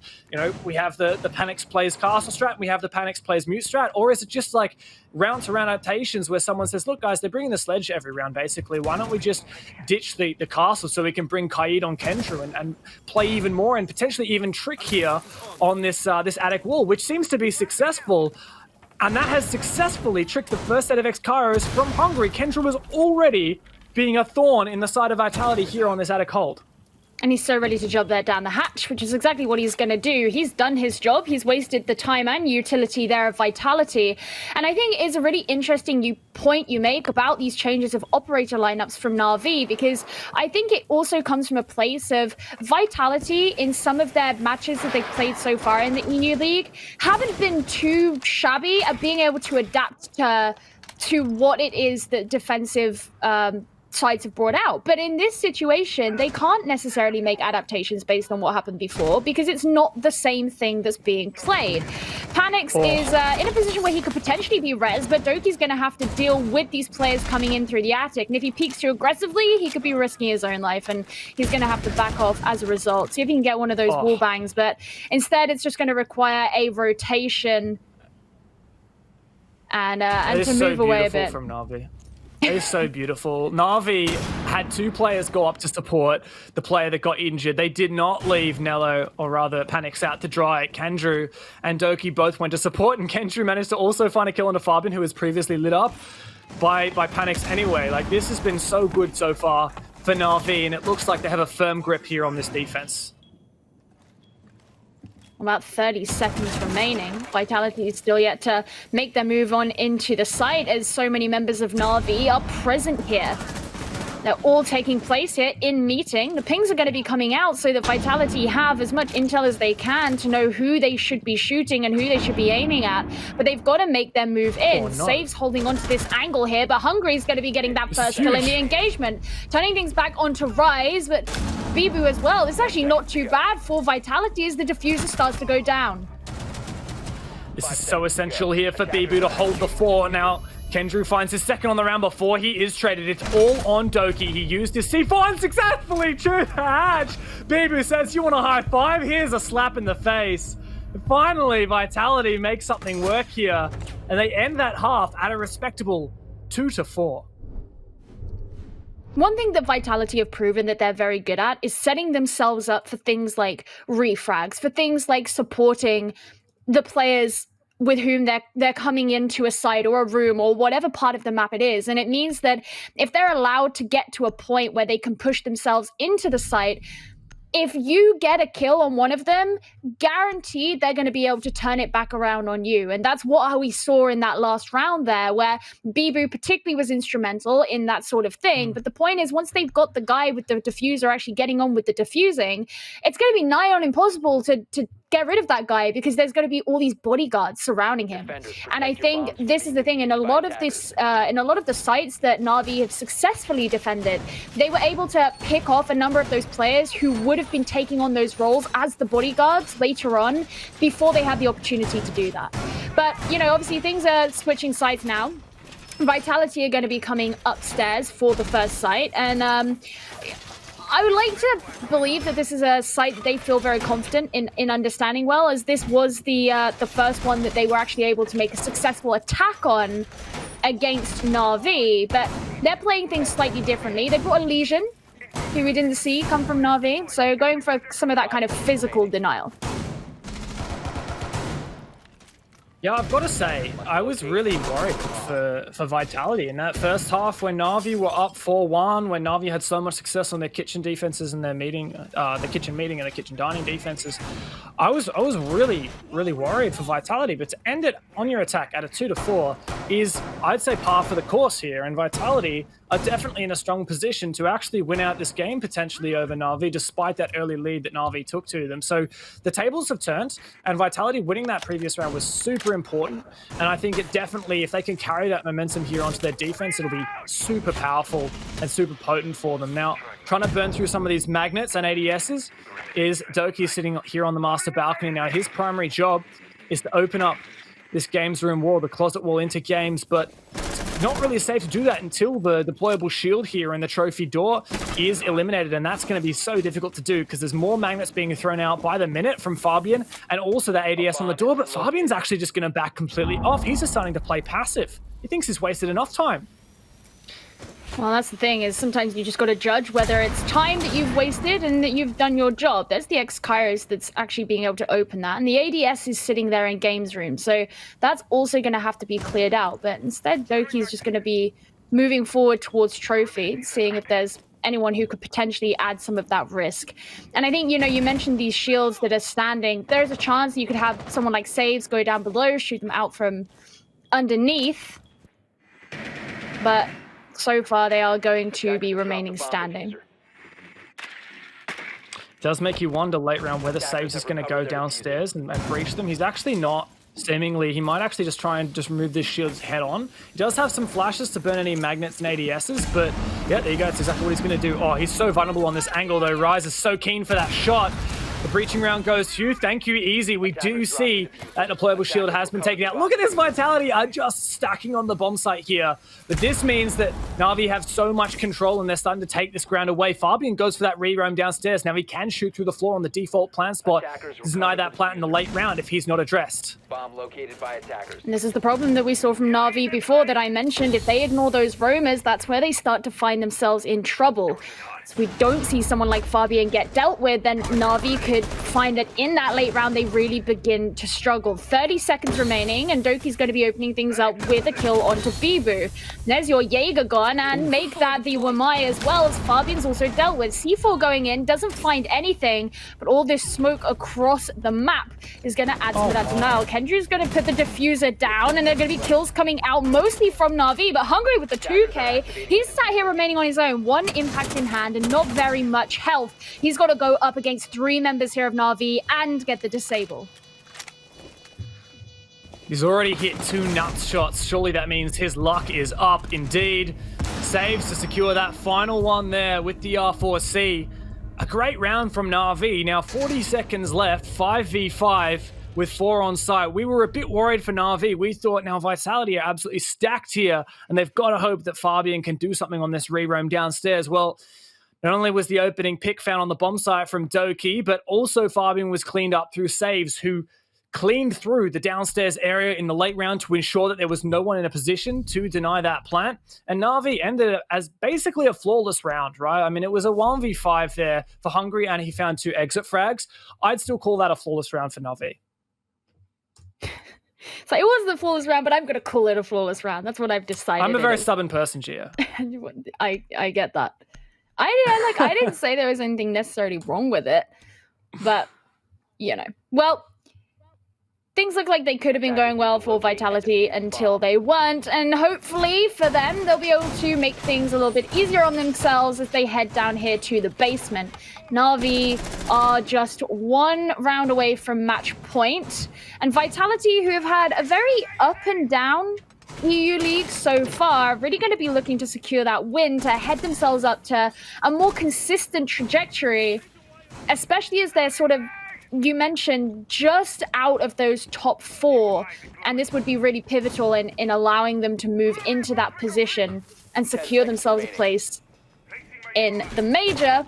we have the Panics plays Castle strat, we have the Panics plays Mute strat, or is it just like round-to-round adaptations where someone says, look, guys, they're bringing the sledge every round, basically. Why don't we just ditch the castle so we can bring Kaid on Kendra and play even more and potentially even trick here on this attic wall, which seems to be successful. And that has successfully tricked the first set of X-Kairos from Hungary. Kendra was already being a thorn in the side of Vitality here on this attic hold. And he's so ready to jump there down the hatch, which is exactly what he's going to do. He's done his job. He's wasted the time and utility there of Vitality. And I think it's a really interesting point you make about these changes of operator lineups from Na'Vi, because I think it also comes from a place of Vitality in some of their matches that they've played so far in the EU League haven't been too shabby at being able to adapt to what it is that defensive sides have brought out. But in this situation, they can't necessarily make adaptations based on what happened before, because it's not the same thing that's being played. Panics is in a position where he could potentially be res, but Doki's going to have to deal with these players coming in through the attic. And if he peeks too aggressively, he could be risking his own life, and he's going to have to back off as a result. See if he can get one of those wall bangs, but instead it's just going to require a rotation and to move away a bit. From Na'Vi. It is so beautiful. Na'Vi had 2 players go up to support the player that got injured. They did not leave Nello, or rather Panics, out to dry. Kendrew and Doki both went to support, and Kendrew managed to also find a kill on a Fabian who was previously lit up by Panics anyway. Like, this has been so good so far for Na'Vi, and it looks like they have a firm grip here on this defense. About 30 seconds remaining. Vitality is still yet to make their move on into the site, as so many members of Na'Vi are present here. They're all taking place here in meeting. The pings are going to be coming out so that Vitality have as much intel as they can to know who they should be shooting and who they should be aiming at. But they've got to make them move in. Oh, no. Saves holding on to this angle here, but Hungry's going to be getting that first kill in the engagement. Turning things back onto Rise, but Bibu as well. It's actually not too bad for Vitality as the diffuser starts to go down. This is so essential here for Bibu to hold the floor. Now, Kendrew finds his second on the round before he is traded. It's all on Doki. He used his C4 and successfully drew the hatch. Bibu says, you want a high five? Here's a slap in the face. And finally, Vitality makes something work here. And they end that half at a respectable 2-4. One thing that Vitality have proven that they're very good at is setting themselves up for things like refrags, for things like supporting the players with whom they're coming into a site or a room or whatever part of the map it is. And it means that if they're allowed to get to a point where they can push themselves into the site, if you get a kill on one of them, guaranteed they're going to be able to turn it back around on you. And that's what we saw in that last round there, where Bibu particularly was instrumental in that sort of thing. But the point is, once they've got the guy with the diffuser actually getting on with the diffusing, it's going to be nigh on impossible to get rid of that guy because there's going to be all these bodyguards surrounding him. And I think this is the thing, in a lot of this, in a lot of the sites that Na'Vi have successfully defended, they were able to pick off a number of those players who would have been taking on those roles as the bodyguards later on before they had the opportunity to do that. But, you know, obviously things are switching sides now. Vitality are going to be coming upstairs for the first site, and I would like to believe that this is a site that they feel very confident in understanding well, as this was the first one that they were actually able to make a successful attack on against Na'Vi. But they're playing things slightly differently. They've got a Legion, who we didn't see come from Na'Vi, so going for some of that kind of physical denial. Yeah, I've got to say, I was really worried for Vitality in that first half when Na'Vi were up 4-1, when Na'Vi had so much success on their kitchen defenses and their the kitchen meeting and the kitchen dining defenses. I was really, really worried for Vitality, but to end it on your attack at a 2-4 is, I'd say, par for the course here, and Vitality are definitely in a strong position to actually win out this game potentially over Na'Vi, despite that early lead that Na'Vi took to them. So the tables have turned, and Vitality winning that previous round was super important. And I think it definitely, if they can carry that momentum here onto their defense, it'll be super powerful and super potent for them. Now, trying to burn through some of these magnets and ADSs is Doki sitting here on the master balcony. Now, his primary job is to open up this games room wall, the closet wall into games, but it's not really safe to do that until the deployable shield here and the trophy door is eliminated, and that's going to be so difficult to do because there's more magnets being thrown out by the minute from Fabian and also the ADS on the door, but Fabian's actually just going to back completely off. He's just starting to play passive. He thinks he's wasted enough time. Well, that's the thing, is sometimes you just got to judge whether it's time that you've wasted and that you've done your job. There's the X-Kairos that's actually being able to open that, and the ADS is sitting there in games room, so that's also going to have to be cleared out. But instead, Doki is just going to be moving forward towards trophy, seeing if there's anyone who could potentially add some of that risk. And I think, you know, you mentioned these shields that are standing. There's a chance that you could have someone like Saves go down below, shoot them out from underneath, but so far they are going to be remaining standing. Does make you wonder late round whether Saves is going to go downstairs and breach them. He's actually not, seemingly. He might actually just try and just remove this shield head on. He does have some flashes to burn any magnets and ADSs, but yeah, there you go. That's exactly what he's going to do. Oh, he's so vulnerable on this angle though. Rise is so keen for that shot. The breaching round goes to you. Thank you, Easy. We do see that deployable shield has been taken out. Look at this Vitality are just stacking on the bomb site here. But this means that Na'Vi have so much control and they're starting to take this ground away. Fabian goes for that re-roam downstairs. Now he can shoot through the floor on the default plant spot. Deny that plant in the late round if he's not addressed. Bomb located by attackers. And this is the problem that we saw from Na'Vi before that I mentioned. If they ignore those roamers, that's where they start to find themselves in trouble. So we don't see someone like Fabian get dealt with, then Na'Vi could find it in that late round, they really begin to struggle. 30 seconds remaining, and Doki's going to be opening things up with a kill onto Bibu. There's your Jaeger gone, and make that the Wamai as well, as Fabian's also dealt with. C4 going in, doesn't find anything, but all this smoke across the map is going to add to that denial. Kendrew's going to put the diffuser down, and there are going to be kills coming out mostly from Na'Vi, but Hungry with the 2K, he's sat here remaining on his own. One impact in hand and not very much health. He's got to go up against 3 members here of Na'Vi and get the disable. He's already hit 2 nuts shots. Surely that means his luck is up indeed. Saves to secure that final one there with the R4C. A great round from Na'Vi. Now 40 seconds left, 5v5 with 4 on site. We were a bit worried for Na'Vi. We thought now Vitality are absolutely stacked here, and they've got to hope that Fabian can do something on this re-roam downstairs. Well, not only was the opening pick found on the bomb site from Doki, but also Fabian was cleaned up through Saves, who cleaned through the downstairs area in the late round to ensure that there was no one in a position to deny that plant. And Na'Vi ended it as basically a flawless round, right? I mean, it was a 1v5 there for Hungry, and he found 2 exit frags. I'd still call that a flawless round for Na'Vi. So it was the flawless round, but I'm going to call it a flawless round. That's what I've decided. I'm a very stubborn person, Gia. I get that. I didn't say there was anything necessarily wrong with it, but, you know. Well, things look like they could have been going well for Vitality until they weren't, and hopefully for them, they'll be able to make things a little bit easier on themselves as they head down here to the basement. Na'Vi are just 1 round away from match point, and Vitality, who have had a very up and down EU League so far, really going to be looking to secure that win to head themselves up to a more consistent trajectory, especially as they're sort of, you mentioned, just out of those top 4, and this would be really pivotal in allowing them to move into that position and secure themselves a place in the major.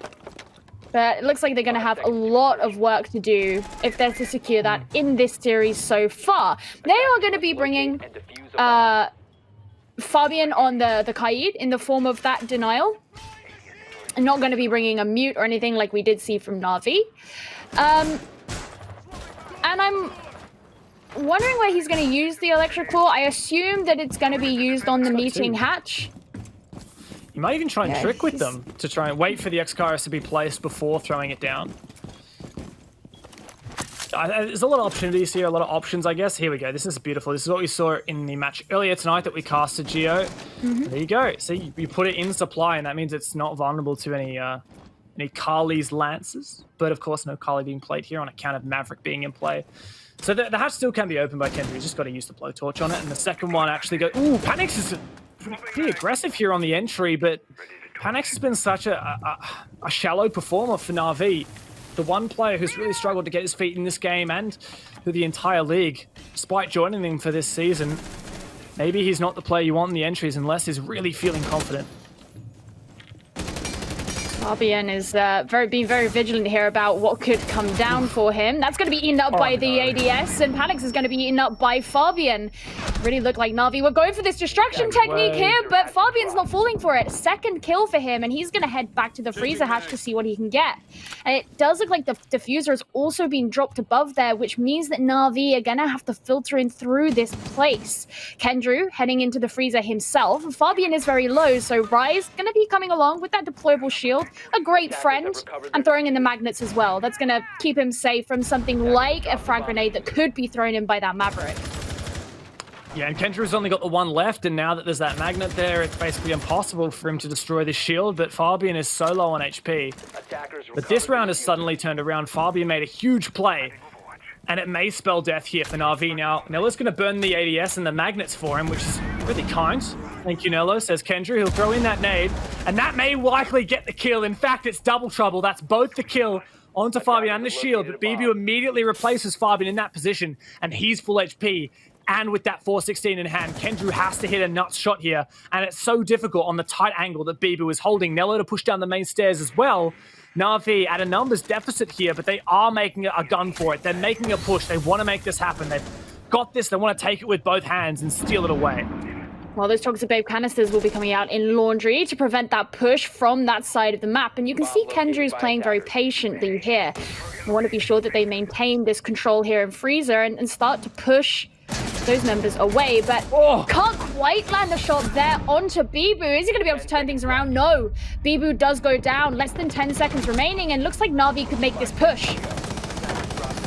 But it looks like they're going to have a lot of work to do if they're to secure that in this series so far. They are going to be bringing Fabian on the Kaid in the form of that denial. I'm not going to be bringing a mute or anything like we did see from Na'Vi. And I'm wondering where he's going to use the electrical. I assume that it's going to be used on the meeting hatch. You might even try and trick with them to try and wait for the X-Kairos to be placed before throwing it down. There's a lot of opportunities here, a lot of options, I guess. Here we go. This is beautiful. This is what we saw in the match earlier tonight that we casted, Geo. There you go. See, you put it in supply, and that means it's not vulnerable to any Kali's lances. But, of course, no Kali being played here on account of Maverick being in play. So the hatch still can be opened by Kendra. He's just got to use the blowtorch on it. And the second one actually goes... Ooh, Panix is pretty aggressive here on the entry, but Panix has been such a shallow performer for Na'Vi. The one player who's really struggled to get his feet in this game and for the entire league, despite joining them for this season. Maybe he's not the player you want in the entries unless he's really feeling confident. Fabian is being very vigilant here about what could come down for him. That's going to be eaten up by the ADS, and Panix is going to be eaten up by Fabian. Really look like Na'Vi were going for this distraction technique here, but Fabian's not falling for it. Second kill for him, and he's going to head back to the freezer hatch to see what he can get. And it does look like the diffuser has also been dropped above there, which means that Na'Vi are going to have to filter in through this place. Kendrew heading into the freezer himself. Fabian is very low, so Rise going to be coming along with that deployable shield. A great friend, and throwing in the magnets as well. That's going to keep him safe from something like a frag grenade that could be thrown in by that Maverick. Yeah, and Kendrew's only got the one left, and now that there's that magnet there, it's basically impossible for him to destroy the shield, but Fabian is so low on HP. But this round has suddenly turned around. Fabian made a huge play, and it may spell death here for Na'Vi. Now, Nella's going to burn the ADS and the magnets for him, which is really kind. Thank you, Nello, says Kendrew. He'll throw in that nade, and that may likely get the kill. In fact, it's double trouble. That's both the kill onto Fabian and the shield, but BB immediately replaces Fabian in that position, and he's full HP. And with that 416 in hand, Kendrew has to hit a nuts shot here, and it's so difficult on the tight angle that BB is holding Nello to push down the main stairs as well. Na'Vi at a numbers deficit here, but they are making a gun for it. They're making a push. They want to make this happen. They've got this. They want to take it with both hands and steal it away. Well, those Toxic Babe canisters will be coming out in laundry to prevent that push from that side of the map. And you can see Kendrew's playing very patiently here. They want to be sure that they maintain this control here in Freezer and start to push those members away, but can't quite land a shot there onto Bibu. Is he going to be able to turn things around? No. Bibu does go down. Less than 10 seconds remaining, and looks like Na'Vi could make this push.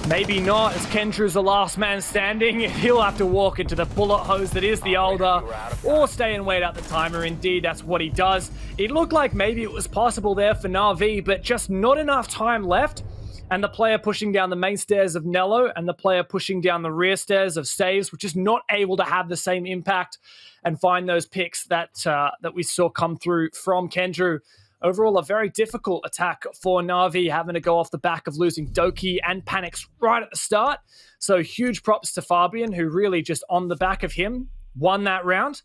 Maybe not, as Kendrew's the last man standing. He'll have to walk into the bullet hose that is the Elder, or stay and wait out the timer. Indeed, that's what he does. It looked like maybe it was possible there for Na'Vi, but just not enough time left. And the player pushing down the main stairs of Nello and the player pushing down the rear stairs of Saves, which is not able to have the same impact and find those picks that we saw come through from Kendrew. Overall, a very difficult attack for Na'Vi, having to go off the back of losing Doki and Panics right at the start. So huge props to Fabian, who really just on the back of him won that round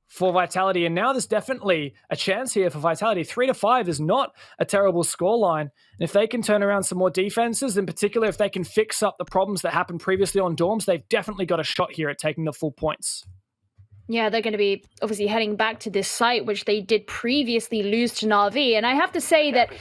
for Vitality. And now there's definitely a chance here for Vitality. 3-5 is not a terrible scoreline. And if they can turn around some more defenses, in particular, if they can fix up the problems that happened previously on Dorms, they've definitely got a shot here at taking the full points. Yeah, they're going to be obviously heading back to this site, which they did previously lose to Na'Vi. And I have to say that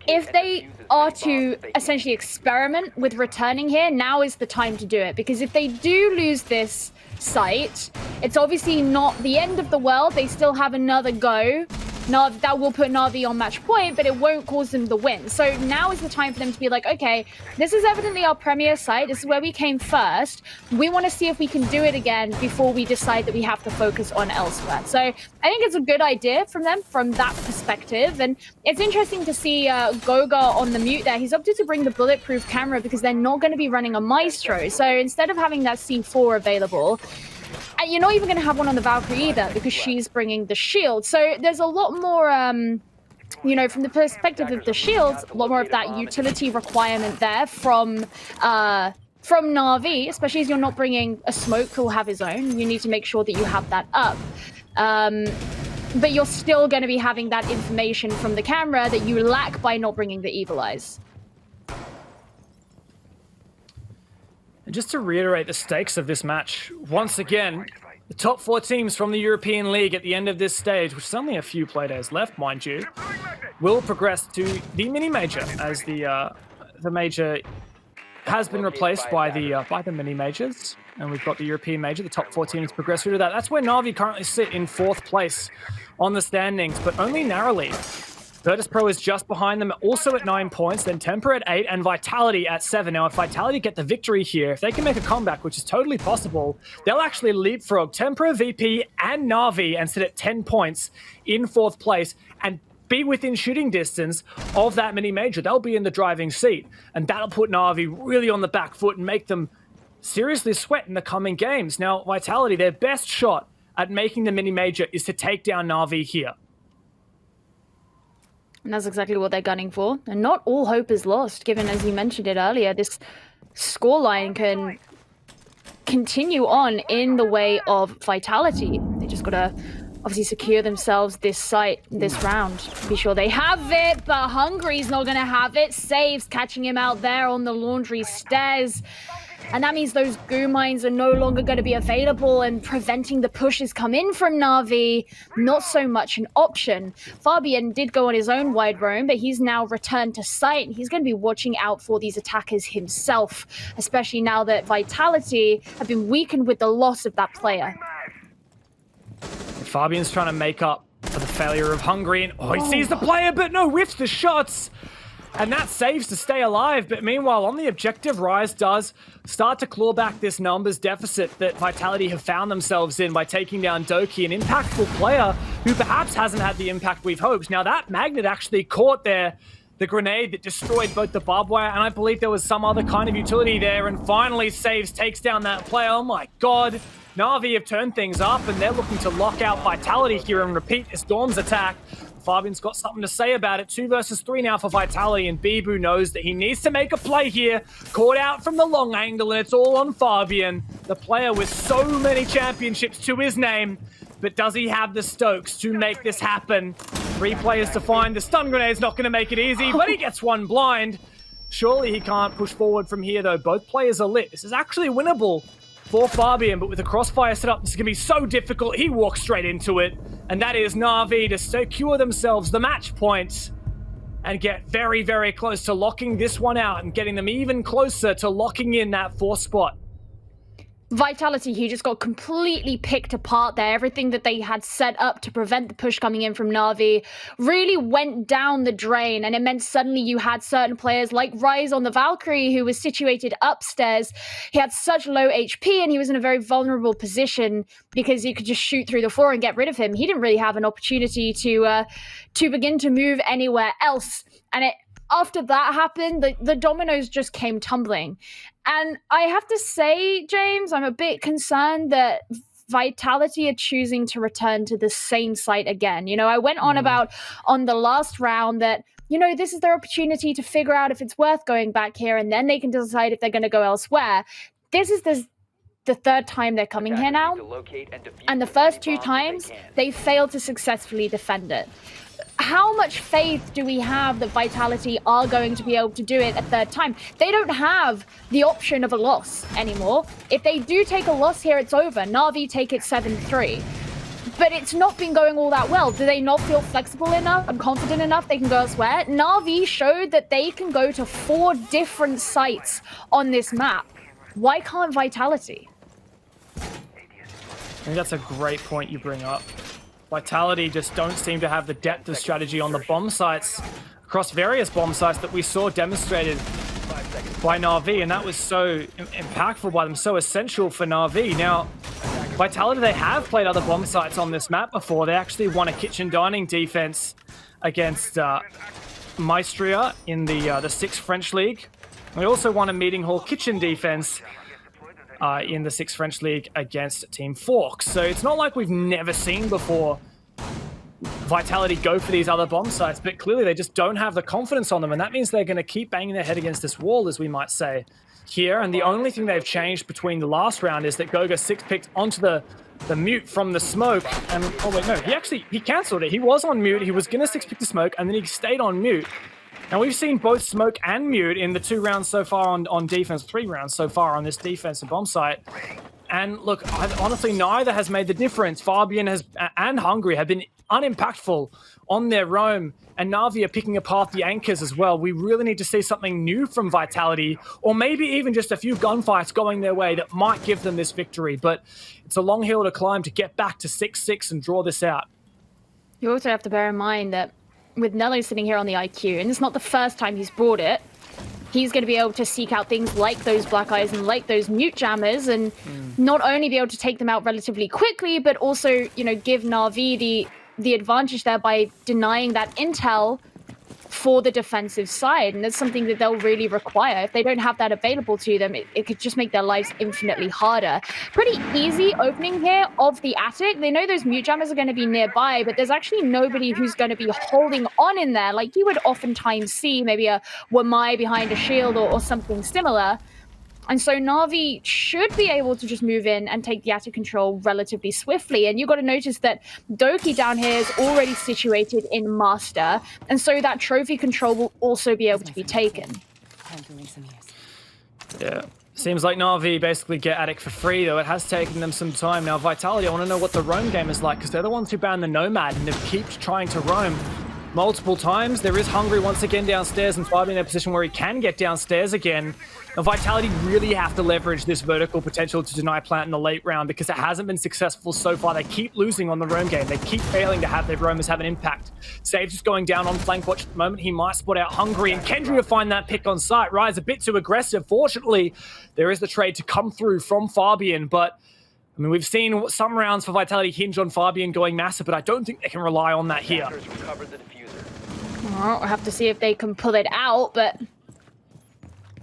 if they are to essentially experiment with returning here, now is the time to do it. Because if they do lose this site, it's obviously not the end of the world. They still have another go. That will put Na'Vi on match point, but it won't cause them the win. So now is the time for them to be like, okay, this is evidently our premier site. This is where we came first. We want to see if we can do it again before we decide that we have to focus on elsewhere. So I think it's a good idea from them from that perspective. And it's interesting to see Goga on the mute there. He's opted to bring the bulletproof camera because they're not going to be running a Maestro. So instead of having that C4 available, and you're not even going to have one on the Valkyrie either because she's bringing the shield. So there's a lot more, you know, from the perspective of the shields, a lot more of that utility requirement there from Na'Vi, especially as you're not bringing a smoke who'll have his own. You need to make sure that you have that up. But you're still going to be having that information from the camera that you lack by not bringing the Evil Eyes. And just to reiterate the stakes of this match, once again, the top 4 teams from the European League at the end of this stage, which is only a few play days left, mind you, will progress to the mini-major, as the major has been replaced by the mini-majors. And we've got the European major, the top 4 teams progress through to that. That's where Na'Vi currently sit in 4th place on the standings, but only narrowly. Virtus Pro is just behind them, also at 9 points, then Temper at 8, and Vitality at 7. Now, if Vitality get the victory here, if they can make a comeback, which is totally possible, they'll actually leapfrog Temper, VP, and Na'Vi and sit at 10 points in 4th place and be within shooting distance of that mini-major. They'll be in the driving seat, and that'll put Na'Vi really on the back foot and make them seriously sweat in the coming games. Now, Vitality, their best shot at making the mini-major is to take down Na'Vi here. And that's exactly what they're gunning for. And not all hope is lost, given, as you mentioned it earlier, this scoreline can continue on in the way of Vitality. They just got to obviously secure themselves this site, this round. Be sure they have it, but Hungry's not going to have it. Saves catching him out there on the laundry stairs. And that means those goo mines are no longer going to be available and preventing the pushes come in from Na'Vi. Not so much an option. Fabian did go on his own wide roam, but he's now returned to site. He's going to be watching out for these attackers himself, especially now that Vitality have been weakened with the loss of that player. Fabian's trying to make up for the failure of Hungry, and he sees the player, but no, whiffs the shots. And that saves to stay alive, but meanwhile, on the objective, Rise does start to claw back this numbers deficit that Vitality have found themselves in by taking down Doki, an impactful player who perhaps hasn't had the impact we've hoped. Now, that magnet actually caught the grenade that destroyed both the barbed wire, and I believe there was some other kind of utility there, and finally Saves takes down that player. Oh my god. Na'Vi have turned things up, and they're looking to lock out Vitality here and repeat this Dorm's attack. Fabian's got something to say about it. 2 versus 3 now for Vitality, and Bibu knows that he needs to make a play here. Caught out from the long angle, and it's all on Fabian, the player with so many championships to his name. But does he have the Stokes to make this happen? 3 players to find. The stun grenade's not going to make it easy, but he gets one blind. Surely he can't push forward from here, though. Both players are lit. This is actually winnable for Fabian, but with the crossfire set up, this is going to be so difficult. He walks straight into it, and that is Na'Vi to secure themselves the match points and get very, very close to locking this one out and getting them even closer to locking in that 4th spot. Vitality, he just got completely picked apart there. Everything that they had set up to prevent the push coming in from Na'Vi really went down the drain, and it meant suddenly you had certain players like Rise on the Valkyrie, who was situated upstairs. He had such low HP, and he was in a very vulnerable position because you could just shoot through the floor and get rid of him. He didn't really have an opportunity to begin to move anywhere else, and after that happened, the dominoes just came tumbling. And I have to say, James, I'm a bit concerned that Vitality are choosing to return to the same site again. You know, I went on about on the last round that, you know, this is their opportunity to figure out if it's worth going back here, and then they can decide if they're going to go elsewhere. This is the 3rd time they're coming here now. And the first 2 times, they failed to successfully defend it. How much faith do we have that Vitality are going to be able to do it a 3rd time? They don't have the option of a loss anymore. If they do take a loss here, it's over. Na'Vi take it 7-3. But it's not been going all that well. Do they not feel flexible enough and confident enough they can go elsewhere? Na'Vi showed that they can go to 4 different sites on this map. Why can't Vitality? I think that's a great point you bring up. Vitality just don't seem to have the depth of strategy on the bomb sites, across various bomb sites that we saw demonstrated by Na'Vi, and that was so impactful by them, so essential for Na'Vi. Now, Vitality, they have played other bomb sites on this map before. They actually won a kitchen dining defense against Maestria in the 6th French League. They also won a meeting hall kitchen defense in the 6th French League against Team Forks. So it's not like we've never seen before Vitality go for these other bomb sites, but clearly they just don't have the confidence on them, and that means they're going to keep banging their head against this wall, as we might say, here. And the only thing they've changed between the last round is that Goga 6-picked onto the mute from the smoke, and oh wait, no, he cancelled it. He was on mute, he was going to 6-pick the smoke, and then he stayed on mute. Now, we've seen both smoke and mute in the 2 rounds so far on defense, 3 rounds so far on this defensive bomb site. And look, honestly, neither has made the difference. Fabian and Hungry have been unimpactful on their roam, and Na'Vi are picking apart the anchors as well. We really need to see something new from Vitality, or maybe even just a few gunfights going their way that might give them this victory. But it's a long hill to climb to get back to 6-6 and draw this out. You also have to bear in mind that with Nello sitting here on the IQ, and it's not the first time he's brought it, he's going to be able to seek out things like those black eyes and like those mute jammers, and not only be able to take them out relatively quickly, but also, you know, give Na'Vi the advantage there by denying that intel for the defensive side. And that's something that they'll really require. If they don't have that available to them, it could just make their lives infinitely harder. Pretty easy opening here of the attic. They know those mute jammers are going to be nearby, but there's actually nobody who's going to be holding on in there like you would oftentimes see, maybe a Wamai behind a shield or something similar. And so Na'Vi should be able to just move in and take the attic control relatively swiftly. And you've got to notice that Doki down here is already situated in Master. And so that trophy control will also be able to be taken. Yeah. Seems like Na'Vi basically get attic for free, though it has taken them some time. Now, Vitality, I want to know what the roam game is like, because they're the ones who banned the Nomad and have kept trying to roam multiple times. There is Hungry once again downstairs, and Fabian in a position where he can get downstairs again. Now, Vitality really have to leverage this vertical potential to deny plant in the late round, because it hasn't been successful so far. They keep losing on the roam game. They keep failing to have their roamers have an impact. Saves just going down on flank watch at the moment. He might spot out Hungry, and Kendry to find that pick on site. Rise a bit too aggressive. Fortunately, there is the trade to come through from Fabian, but I mean, we've seen some rounds for Vitality hinge on Fabian going massive, but I don't think they can rely on that here. Well, we'll have to see if they can pull it out, but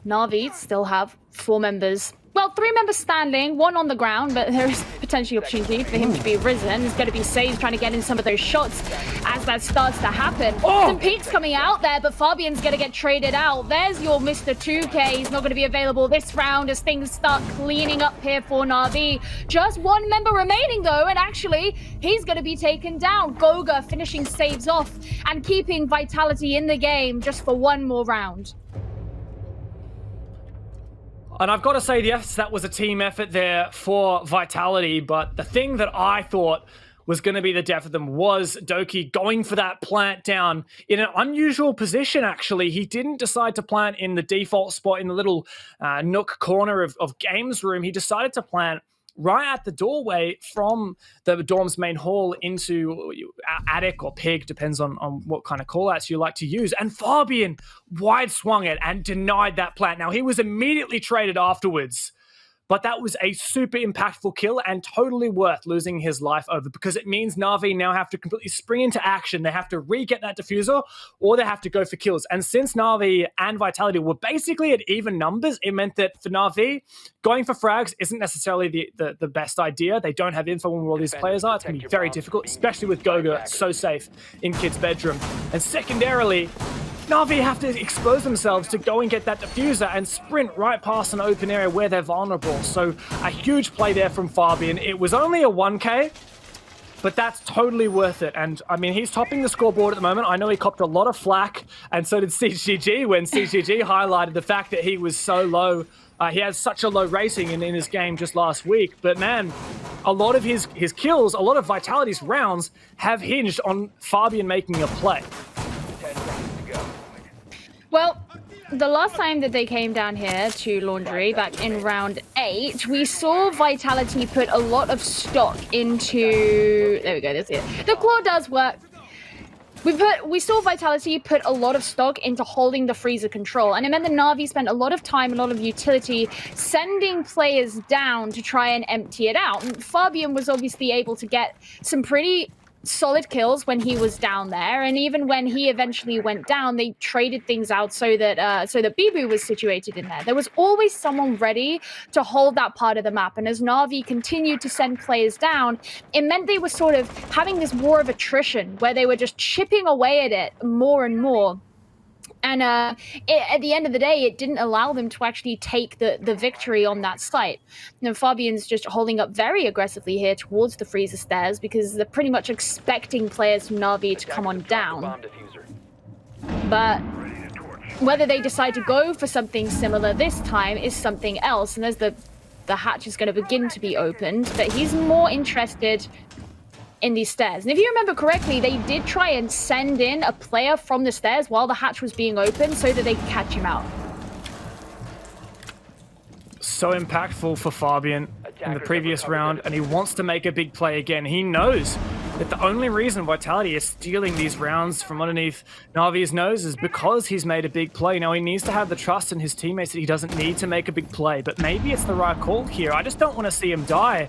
Na'Vi still have 4 members. Well, 3 members standing, 1 on the ground, but there is potentially opportunity for him to be risen. There's going to be Sage trying to get in some of those shots as that starts to happen. Some peaks coming out there, but Fabian's going to get traded out. There's your Mr. 2K. He's not going to be available this round as things start cleaning up here for Na'Vi. Just 1 member remaining, though, and actually, he's going to be taken down. Goga finishing saves off and keeping Vitality in the game just for 1 more round. And I've got to say, yes, that was a team effort there for Vitality, but the thing that I thought was going to be the death of them was Doki going for that plant down in an unusual position, actually. He didn't decide to plant in the default spot in the little nook corner of games room. He decided to plant right at the doorway from the dorm's main hall into attic or pig, depends on what kind of callouts you like to use. And Fabian wide swung it and denied that plant. Now, he was immediately traded afterwards, but that was a super impactful kill and totally worth losing his life over, because it means Na'Vi now have to completely spring into action. They have to re-get that diffuser, or they have to go for kills. And since Na'Vi and Vitality were basically at even numbers, it meant that for Na'Vi, going for frags isn't necessarily the best idea. They don't have info on where all these players are. It's going to be very difficult, especially with Goga so safe in Kid's bedroom. And secondarily, Na'Vi have to expose themselves to go and get that diffuser and sprint right past an open area where they're vulnerable. So a huge play there from Fabian. It was only a 1K, but that's totally worth it. And I mean, he's topping the scoreboard at the moment. I know he copped a lot of flack, and so did CGG when CGG highlighted the fact that he was so low. He has such a low rating in his game just last week. But man, a lot of his kills, a lot of Vitality's rounds have hinged on Fabian making a play. Well, the last time that they came down here to Laundry, back in round 8, we saw Vitality put a lot of stock into... There we go, that's it. The claw does work. We saw Vitality put a lot of stock into holding the freezer control, and it meant that Na'Vi spent a lot of time, a lot of utility, sending players down to try and empty it out. And Fabian was obviously able to get some pretty solid kills when he was down there, and even when he eventually went down, they traded things out so that Bibu was situated in there. There was always someone ready to hold that part of the map, and as Na'Vi continued to send players down, it meant they were sort of having this war of attrition where they were just chipping away at it more and more. And at the end of the day, it didn't allow them to actually take the victory on that site. You know, Fabian's just holding up very aggressively here towards the freezer stairs because they're pretty much expecting players from Na'Vi to come on down. But whether they decide to go for something similar this time is something else. And there's the hatch is going to begin to be opened, but he's more interested in these stairs. And if you remember correctly, they did try and send in a player from the stairs while the hatch was being opened so that they could catch him out. So impactful for Fabian in the previous round, and he wants to make a big play again. He knows that the only reason Vitality is stealing these rounds from underneath Na'Vi's nose is because he's made a big play. Now, he needs to have the trust in his teammates that he doesn't need to make a big play, but maybe it's the right call here. I just don't want to see him die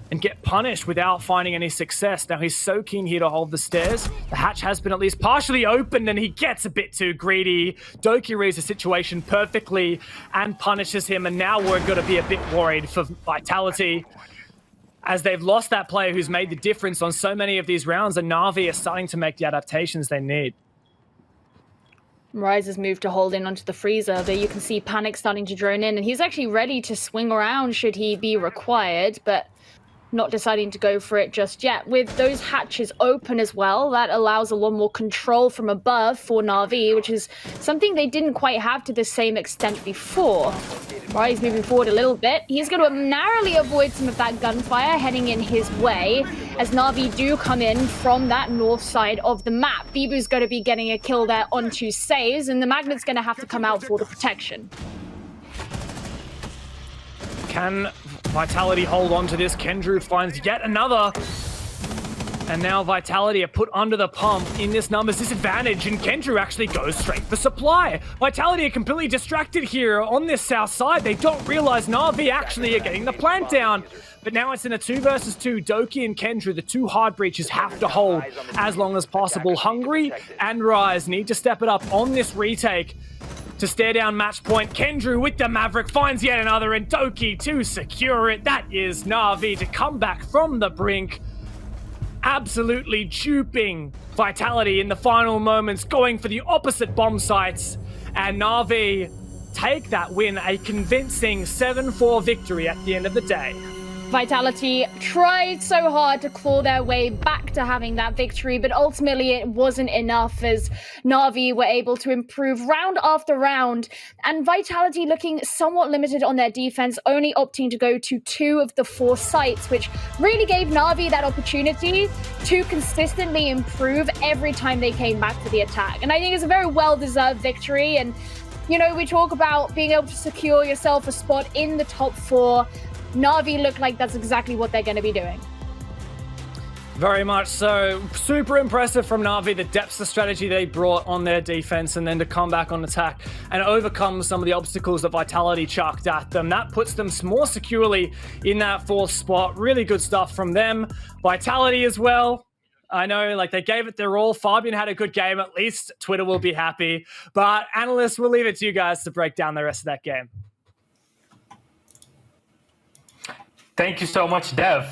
and get punished without finding any success. Now, he's so keen here to hold the stairs. The hatch has been at least partially opened, and he gets a bit too greedy. Doki reads the situation perfectly and punishes him, and now we're going to be a bit worried for Vitality as they've lost that player who's made the difference on so many of these rounds, and Na'Vi are starting to make the adaptations they need. Rise has moved to hold in onto the freezer, but you can see Panic starting to drone in, and he's actually ready to swing around should he be required, but not deciding to go for it just yet. With those hatches open as well, that allows a lot more control from above for Na'Vi, which is something they didn't quite have to the same extent before. Right, he's moving forward a little bit. He's going to narrowly avoid some of that gunfire heading in his way as Na'Vi do come in from that north side of the map. Bibu's going to be getting a kill there on 2 saves, and the Magnet's going to have to come out for the protection. Can Vitality hold on to this? Kendrew finds yet another. And now Vitality are put under the pump in this numbers disadvantage, and Kendrew actually goes straight for supply. Vitality are completely distracted here on this south side. They don't realize Na'Vi actually are getting the plant down. But now it's in a 2 versus 2. Doki and Kendrew, the 2 hard breaches, have to hold as long as possible. Hungry and Rise need to step it up on this retake to stare down match point. Kendrew with the Maverick finds yet another, and Doki to secure it. That is Na'Vi to come back from the brink, absolutely duping Vitality in the final moments, going for the opposite bomb sites, and Na'Vi take that win, a convincing 7-4 victory at the end of the day. Vitality tried so hard to claw their way back to having that victory, but ultimately it wasn't enough as Na'Vi were able to improve round after round, and Vitality looking somewhat limited on their defense, only opting to go to 2 of the 4 sites, which really gave Na'Vi that opportunity to consistently improve every time they came back to the attack. And I think it's a very well-deserved victory, and you know, we talk about being able to secure yourself a spot in the top 4. Na'Vi look like that's exactly what they're going to be doing. Very much so. Super impressive from Na'Vi, the depth of strategy they brought on their defense, and then to come back on attack and overcome some of the obstacles that Vitality chucked at them. That puts them more securely in that 4th spot. Really good stuff from them. Vitality as well. I know, like, they gave it their all. Fabian had a good game, at least. Twitter will be happy. But analysts, we'll leave it to you guys to break down the rest of that game. Thank you so much, Dev.